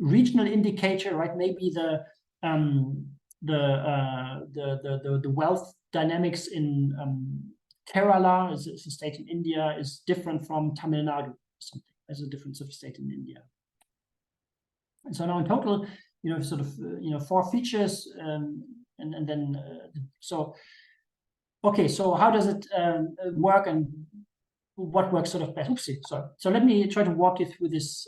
regional indicator, right? Maybe the wealth dynamics in Kerala, is a state in India, is different from Tamil Nadu or something, as a different sort of state in India. And so now in total, you know, sort of 4 features, and then so okay, so how does it work, and what works sort of best? Oopsie, sorry. So let me try to walk you through this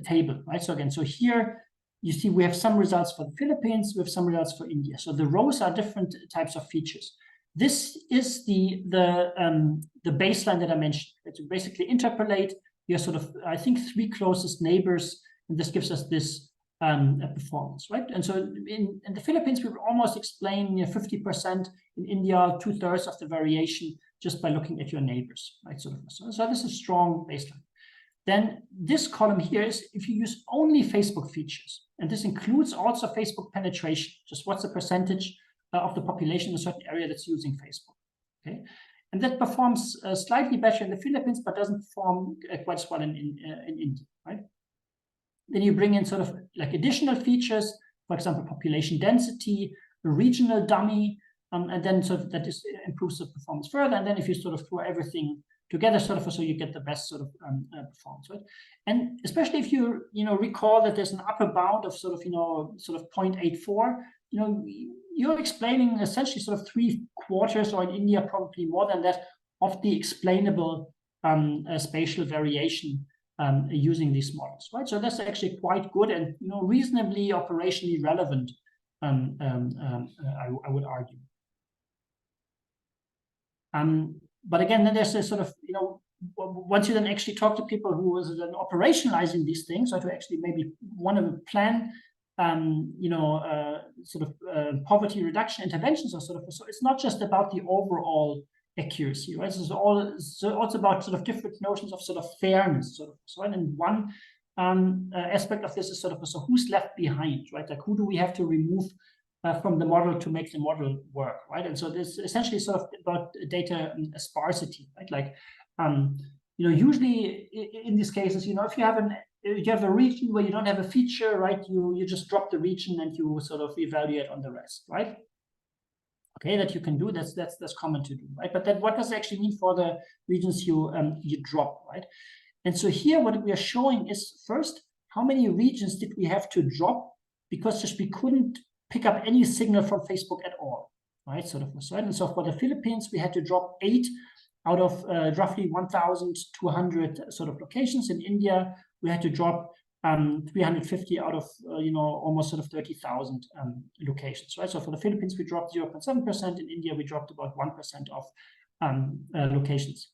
table, right? So again, so here you see we have some results for the Philippines, we have some results for India. So the rows are different types of features. This is the baseline that I mentioned. To basically interpolate your sort of, I think, 3 closest neighbors, and this gives us this performance, right? And so in the Philippines, we would almost explain 50%. In India, 2/3 of the variation just by looking at your neighbors, right? So this is strong baseline. Then this column here is if you use only Facebook features, and this includes also Facebook penetration, just what's the percentage of the population in a certain area that's using Facebook, okay? And that performs slightly better in the Philippines, but doesn't perform quite as well in India, right? Then you bring in sort of like additional features, for example, population density, a regional dummy, and then sort of that improves the performance further. And then if you sort of throw everything together, sort of, so you get the best sort of performance, right? And especially if you recall that there's an upper bound of sort of 0.84, you're explaining essentially sort of 3/4, or in India probably more than that, of the explainable spatial variation using these models, right? So that's actually quite good and reasonably operationally relevant, I would argue. But again, then there's a sort of once you then actually talk to people who is then operationalizing these things, or to actually maybe want to plan poverty reduction interventions, or sort of, so it's not just about the overall accuracy, right? It's also about sort of different notions of sort of fairness, sort of, so, and one aspect of this is sort of, so who's left behind, right? Like who do we have to remove from the model to make the model work, right? And so this essentially sort of about data sparsity, right? Like usually in these cases, if you have a region where you don't have a feature, right, you just drop the region and you sort of evaluate on the rest, right? Okay, that you can do, that's common to do, right? But then what does it actually mean for the regions you drop, right? And so here what we are showing is, first, how many regions did we have to drop because just we couldn't pick up any signal from Facebook at all, right? Sort of, and so for the Philippines, we had to drop 8 out of roughly 1,200 sort of locations. In India, we had to drop 350 out of almost sort of 30,000 locations, right? So for the Philippines, we dropped 0.7%. In India, we dropped about 1% of locations.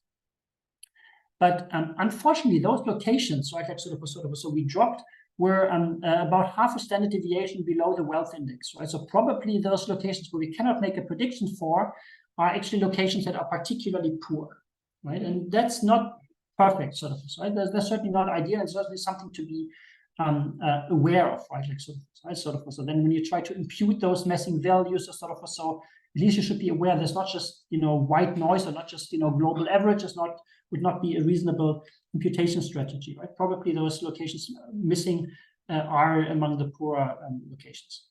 But unfortunately, those locations, right, like so we dropped, were about half a standard deviation below the wealth index, right? So probably those locations where we cannot make a prediction for are actually locations that are particularly poor, right? And that's not perfect, sort of, right? That's certainly not ideal, and certainly something to be aware of, right? Like so then when you try to impute those messing values, or sort of, so at least you should be aware there's not just white noise, or not just global average would not be a reasonable imputation strategy, right? Probably those locations missing are among the poorer locations.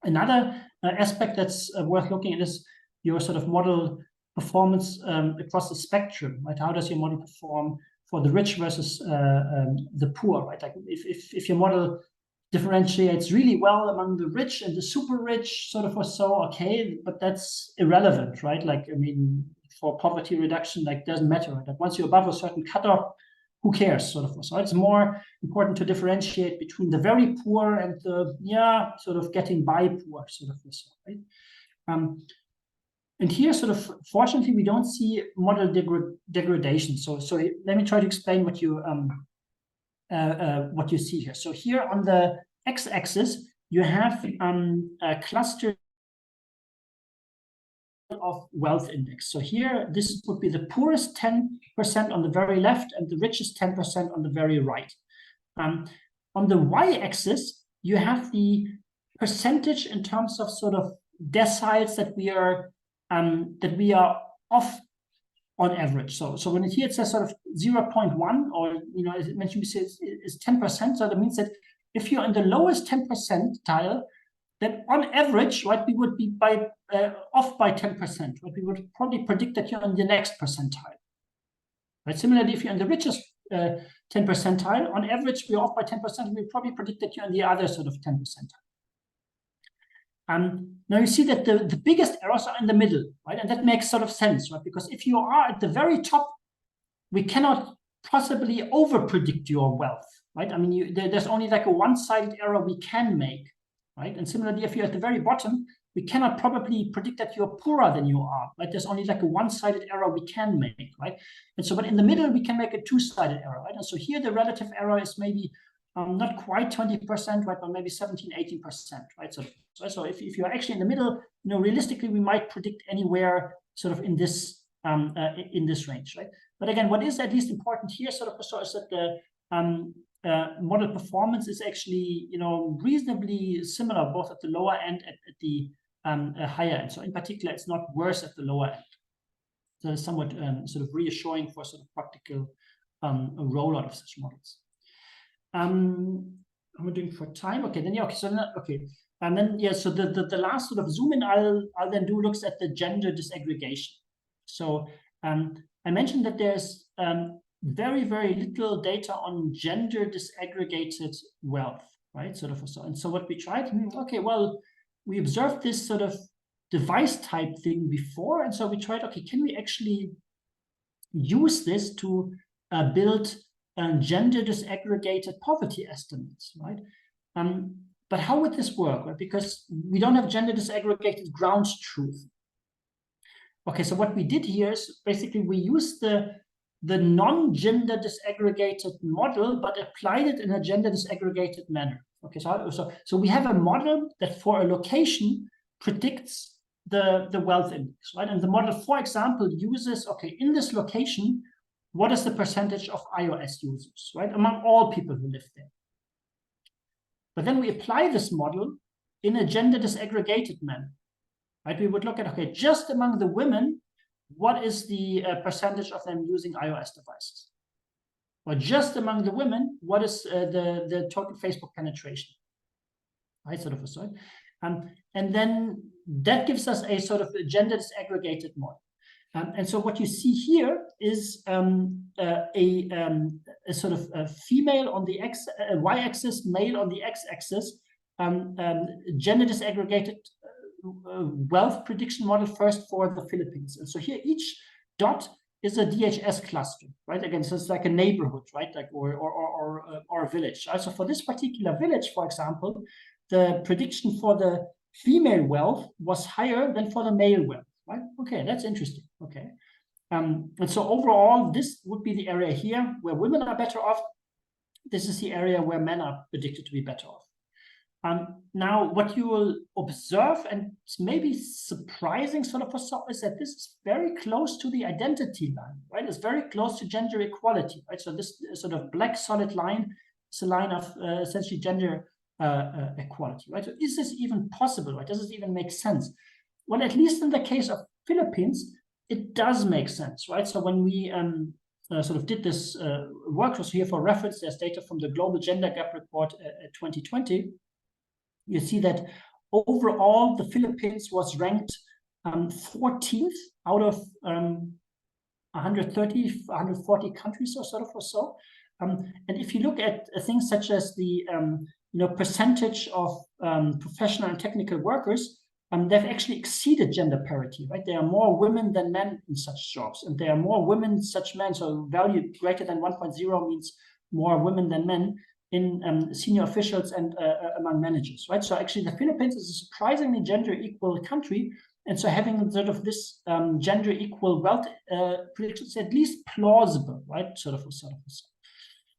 Another aspect that's worth looking at is your sort of model performance across the spectrum, right? How does your model perform for the rich versus the poor, right? Like if your model differentiates really well among the rich and the super rich, sort of, or so, okay, but that's irrelevant, right? Like, I mean, for poverty reduction, like, doesn't matter, right? Like once you're above a certain cutoff, who cares, sort of, so it's more important to differentiate between the very poor and the sort of getting by poor, sort of, right? And here, sort of, fortunately, we don't see model degradation. So let me try to explain what you what you see here. So here on the x-axis, you have a cluster of wealth index. So here, this would be the poorest 10% on the very left and the richest 10% on the very right. On the y-axis, you have the percentage in terms of sort of deciles that we are off on average. So when here it says sort of 0.1, or as it mentioned, is 10%. So that means that if you're in the lowest 10 percentile, then on average, right, we would be off by 10%. Right? We would probably predict that you're in the next percentile. Right? Similarly, if you're in the richest 10 percentile, on average, we're off by 10%. We probably predict that you're in the other sort of 10 percentile. Now you see that the biggest errors are in the middle, right? And that makes sort of sense, right? Because if you are at the very top, we cannot possibly over-predict your wealth, right? I mean, there's only like a one-sided error we can make, right? And similarly, if you're at the very bottom, we cannot probably predict that you're poorer than you are, right? There's only like a one-sided error we can make, right? And so, but in the middle, we can make a two-sided error, right? And so here, the relative error is maybe not quite 20%, right, but maybe 17, 18%, right? So if you're actually in the middle, realistically, we might predict anywhere sort of in this range, right? But again, what is at least important here sort of is that the model performance is actually, reasonably similar, both at the lower end and at the higher end. So in particular, it's not worse at the lower end. So it's somewhat sort of reassuring for sort of practical rollout of such models. Am I doing for time? Okay, then and then so the last sort of zoom in I'll then do looks at the gender disaggregation. So I mentioned that there's very, very little data on gender disaggregated wealth, right? And so what we tried, okay, well, we observed this sort of device type thing before, and so we tried, okay, can we actually use this to build gender disaggregated poverty estimates, right? But how would this work, right? Because we don't have gender disaggregated ground truth. Okay, so what we did here is basically we used the non-gender disaggregated model, but applied it in a gender disaggregated manner. Okay, so we have a model that for a location predicts the wealth index, right? And the model, for example, uses, okay, in this location, what is the percentage of iOS users, right, among all people who live there? But then we apply this model in a gender disaggregated manner, right? We would look at, okay, just among the women, what is the percentage of them using iOS devices? Or just among the women, what is the total Facebook penetration? Right, sort of a sort. And then that gives us a sort of gender disaggregated model. And so what you see here is a sort of a female on the y-axis, male on the x-axis, gender disaggregated wealth prediction model first for the Philippines. And so here each dot is a DHS cluster, right? Again, so it's like a neighborhood, right? Like or a village. Also for this particular village, for example, the prediction for the female wealth was higher than for the male wealth. Right? Okay, that's interesting. Okay. And so overall, this would be the area here where women are better off. This is the area where men are predicted to be better off. Now, what you will observe, and it's maybe surprising sort of for some, is that this is very close to the identity line, right? It's very close to gender equality, right? So this sort of black solid line is a line of essentially gender equality, right? So is this even possible, right? Does this even make sense? Well, at least in the case of Philippines, it does make sense, right? So when we sort of did this work, so here for reference, there's data from the Global Gender Gap Report 2020. You see that overall, the Philippines was ranked 14th out of 130, 140 countries or sort of or so. And if you look at things such as the percentage of professional and technical workers, they've actually exceeded gender parity, right? There are more women than men in such jobs, and there are more women, such men. So value greater than 1.0 means more women than men in senior officials and among managers, right? So actually, the Philippines is a surprisingly gender equal country, and so having sort of this gender equal wealth prediction is at least plausible, right? Sort of.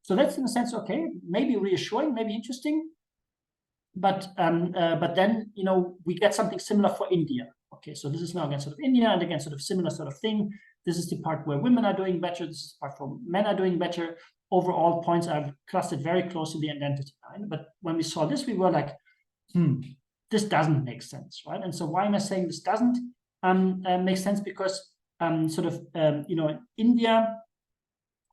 So that's in a sense okay, maybe reassuring, maybe interesting. But then, you know, we get something similar for India. Okay, so this is now again sort of India, and again sort of similar sort of thing. This is the part where women are doing better. This is the part where men are doing better. Overall points are clustered very close to the identity line. But when we saw this, we were like, this doesn't make sense, right? And so why am I saying this doesn't make sense? Because you know, India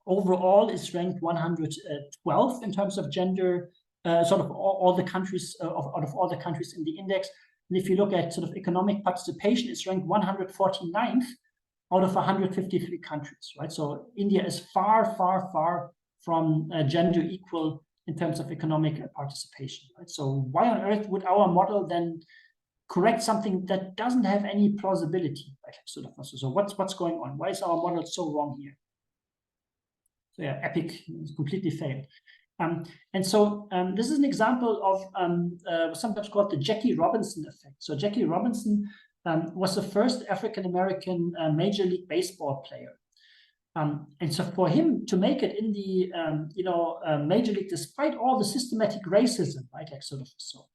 overall is ranked 112 in terms of gender, sort of all the countries out of all the countries in the index. And if you look at sort of economic participation, it's ranked 149th out of 153 countries, right? So India is far, far, far from gender equal in terms of economic participation, right? So why on earth would our model then correct something that doesn't have any plausibility, right? So what's going on? Why is our model so wrong here? So yeah, EPIC completely failed. And so this is an example of sometimes called the Jackie Robinson effect. So Jackie Robinson was the first African-American Major League Baseball player. And so for him to make it in the Major League, despite all the systematic racism, right, like sort of so,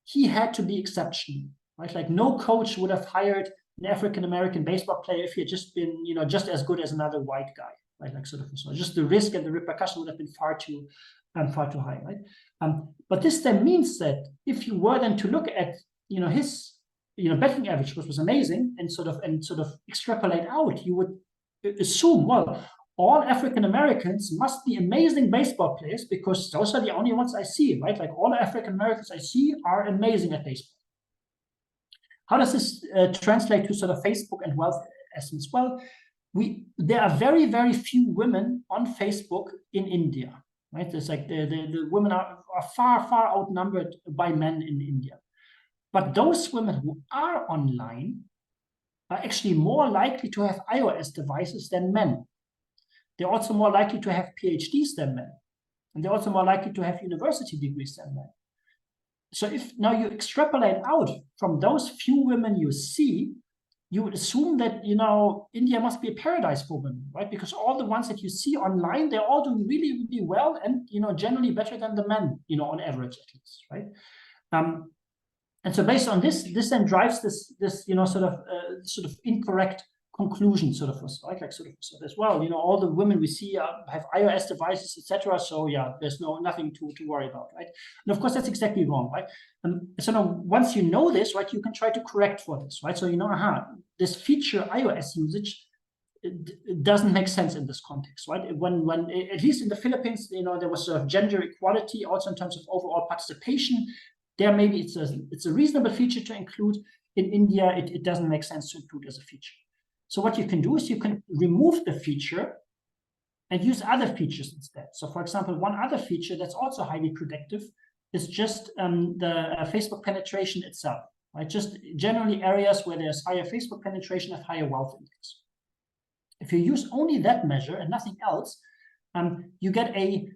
he had to be exceptional, right? Like no coach would have hired an African-American baseball player if he had just been, you know, just as good as another white guy, right? Like sort of so, just the risk and the repercussion would have been far too high, right? But this then means that if you were then to look at, you know, his, you know, batting average, which was amazing, and sort of extrapolate out, you would assume, well, all African Americans must be amazing baseball players because those are the only ones I see, right? Like all African Americans I see are amazing at baseball. How does this translate to sort of Facebook and wealth estimates? Well, there are very, very few women on Facebook in India, right? It's like the women are far, far outnumbered by men in India. But those women who are online are actually more likely to have iOS devices than men. They're also more likely to have PhDs than men. And they're also more likely to have university degrees than men. So if now you extrapolate out from those few women you see, you would assume that, you know, India must be a paradise for women, right? Because all the ones that you see online, they're all doing really, really well and, you know, generally better than the men, you know, on average at least, right? And so based on this then drives this you know, sort of incorrect conclusion, sort of, right? Like sort of so as well, you know, all the women we see have iOS devices, etc. So yeah, there's nothing to worry about, right? And of course that's exactly wrong, right? So now once you know this, right, you can try to correct for this, right? So you know, this feature iOS usage it doesn't make sense in this context, right? When at least in the Philippines, you know, there was sort of gender equality also in terms of overall participation. There maybe it's a reasonable feature to include. In India, it doesn't make sense to include as a feature. So what you can do is you can remove the feature and use other features instead. So for example, one other feature that's also highly predictive is just the Facebook penetration itself, right? Just generally areas where there's higher Facebook penetration have higher wealth index. If you use only that measure and nothing else, you get a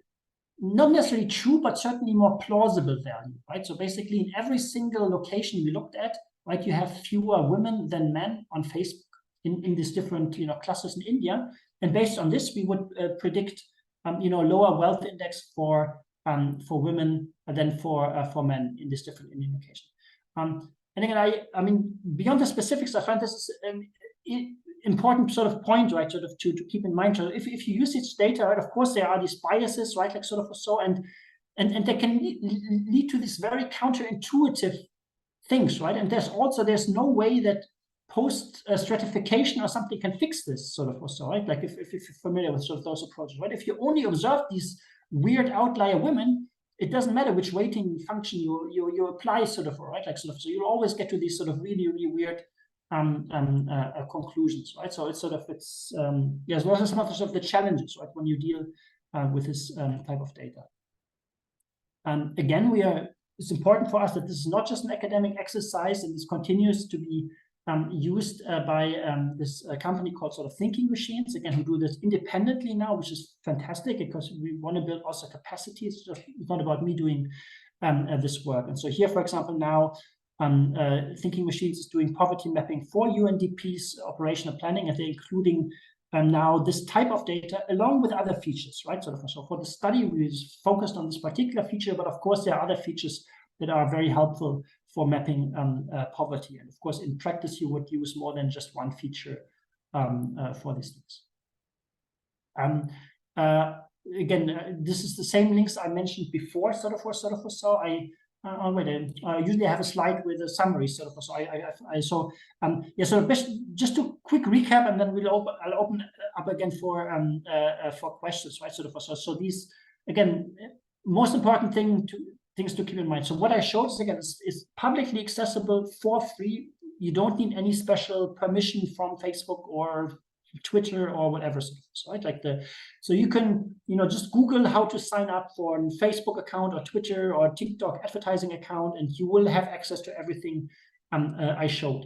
not necessarily true, but certainly more plausible value, right? So basically in every single location we looked at, right, you have fewer women than men on Facebook in these different, you know, clusters in India. And based on this, we would predict, you know, lower wealth index for women than for men in this different Indian location. And again, I mean, beyond the specifics, I find this important sort of point, right, sort of to keep in mind. So if you use this data, right, of course there are these biases, right, like sort of so, and they can lead to these very counterintuitive things, right? And there's no way that post stratification or something can fix this sort of also, right? Like if you're familiar with sort of those approaches, right? If you only observe these weird outlier women, it doesn't matter which weighting function you apply, sort of, right? Like sort of, so you'll always get to these sort of really, really weird conclusions, right? So it's sort of yes, those are some of the challenges, right, when you deal with this type of data. Again, it's important for us that this is not just an academic exercise, and this continues to be used by this company called sort of Thinking Machines, again, who do this independently now, which is fantastic because we want to build also capacity. It's not about me doing this work. And so here, for example, now Thinking Machines is doing poverty mapping for UNDP's operational planning, and they're including now this type of data along with other features, right? So for the study, we focused on this particular feature, but of course there are other features that are very helpful for mapping poverty. And of course, in practice, you would use more than just one feature for these things. Again, this is the same links I mentioned before, So I usually have a slide with a summary, So just to quick recap, and then I'll open up again for questions, right? So these, again, most important things to keep in mind. So what I showed is, again, is publicly accessible for free. You don't need any special permission from Facebook or Twitter or whatever, right? So you can, just Google how to sign up for a Facebook account or Twitter or TikTok advertising account, and you will have access to everything I showed.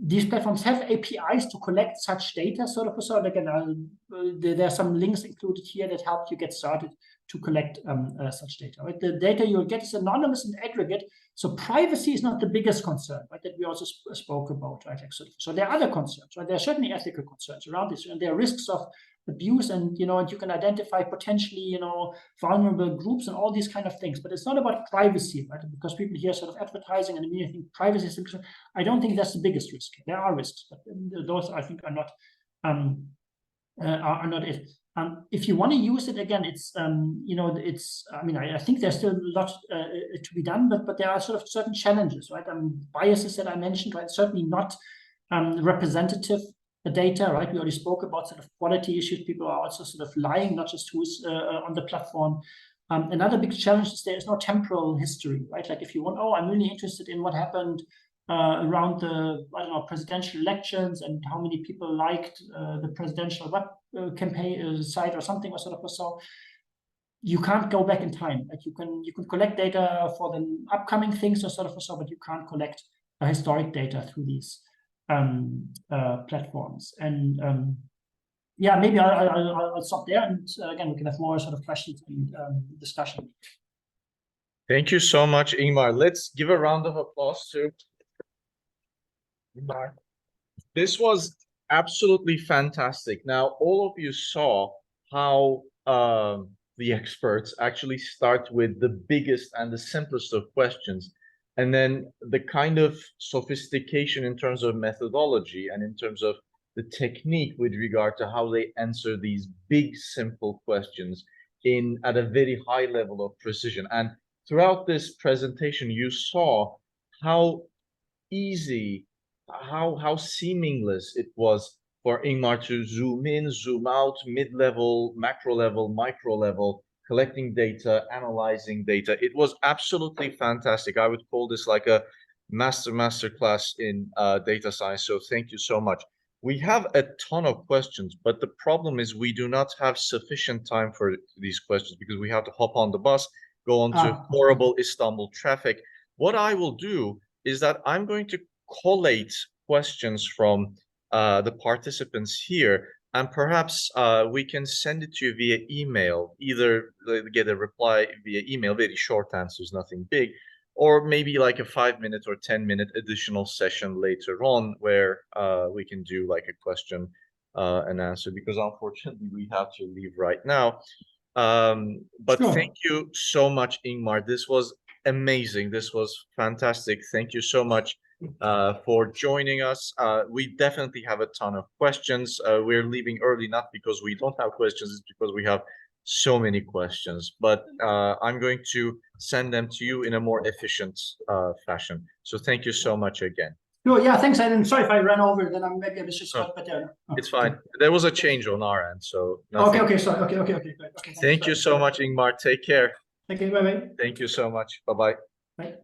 These platforms have APIs to collect such data, So again, there are some links included here that help you get started to collect such data, right? The data you'll get is anonymous and aggregate, so privacy is not the biggest concern, right? That we also spoke about, right? So there are other concerns, right? There are certainly ethical concerns around this, and there are risks of abuse, and and you can identify potentially vulnerable groups and all these kind of things. But it's not about privacy, right? Because people hear advertising and immediately think privacy is. I don't think that's the biggest risk. There are risks, but those I think are not it. If you want to use it, again, it's I think there's still a lot to be done, but there are certain challenges, right? Biases that I mentioned, right? Certainly not representative data, right? We already spoke about quality issues. People are also lying, not just who's on the platform. Another big challenge is there is no temporal history, right? Like if you want, I'm really interested in what happened around the presidential elections and how many people liked the presidential web campaign site or something, or so. You can't go back in time. Like you can collect data for the upcoming things, or so, but you can't collect historic data through these platforms. And maybe I'll stop there, and again we can have more questions and discussion. Thank you so much, Ingmar. Let's give a round of applause to Ingmar. This was absolutely fantastic. Now, all of you saw how the experts actually start with the biggest and the simplest of questions, and then the kind of sophistication in terms of methodology and in terms of the technique with regard to how they answer these big, simple questions at a very high level of precision. And throughout this presentation, you saw how easy, how seamless it was for Ingmar to zoom in, zoom out, mid-level, macro level, micro level, collecting data, analyzing data. It was absolutely fantastic. I would call this like a master class in data science. So thank you so much. We have a ton of questions, but the problem is we do not have sufficient time for these questions because we have to hop on the bus, go on to horrible Istanbul traffic. What I will do is that I'm going to collate questions from the participants here, and perhaps we can send it to you via email, either get a reply via email, very short answers, nothing big, or maybe like a 5-minute or 10-minute additional session later on where we can do like a question and answer, because unfortunately we have to leave right now. But sure. Thank you so much, Ingmar. This was amazing. This was fantastic. Thank you so much for joining us. We definitely have a ton of questions. We're leaving early, not because we don't have questions, it's because we have so many questions, but I'm going to send them to you in a more efficient fashion. So thank you so much again. Sure, yeah, thanks. I'm sorry if I ran over, then maybe I was just but it's fine. Okay. There was a change on our end, so nothing. Okay, sorry. Okay. Thank you so much, Ingmar. Take care. Thank you, bye-bye. Thank you so much. Bye-bye. Bye.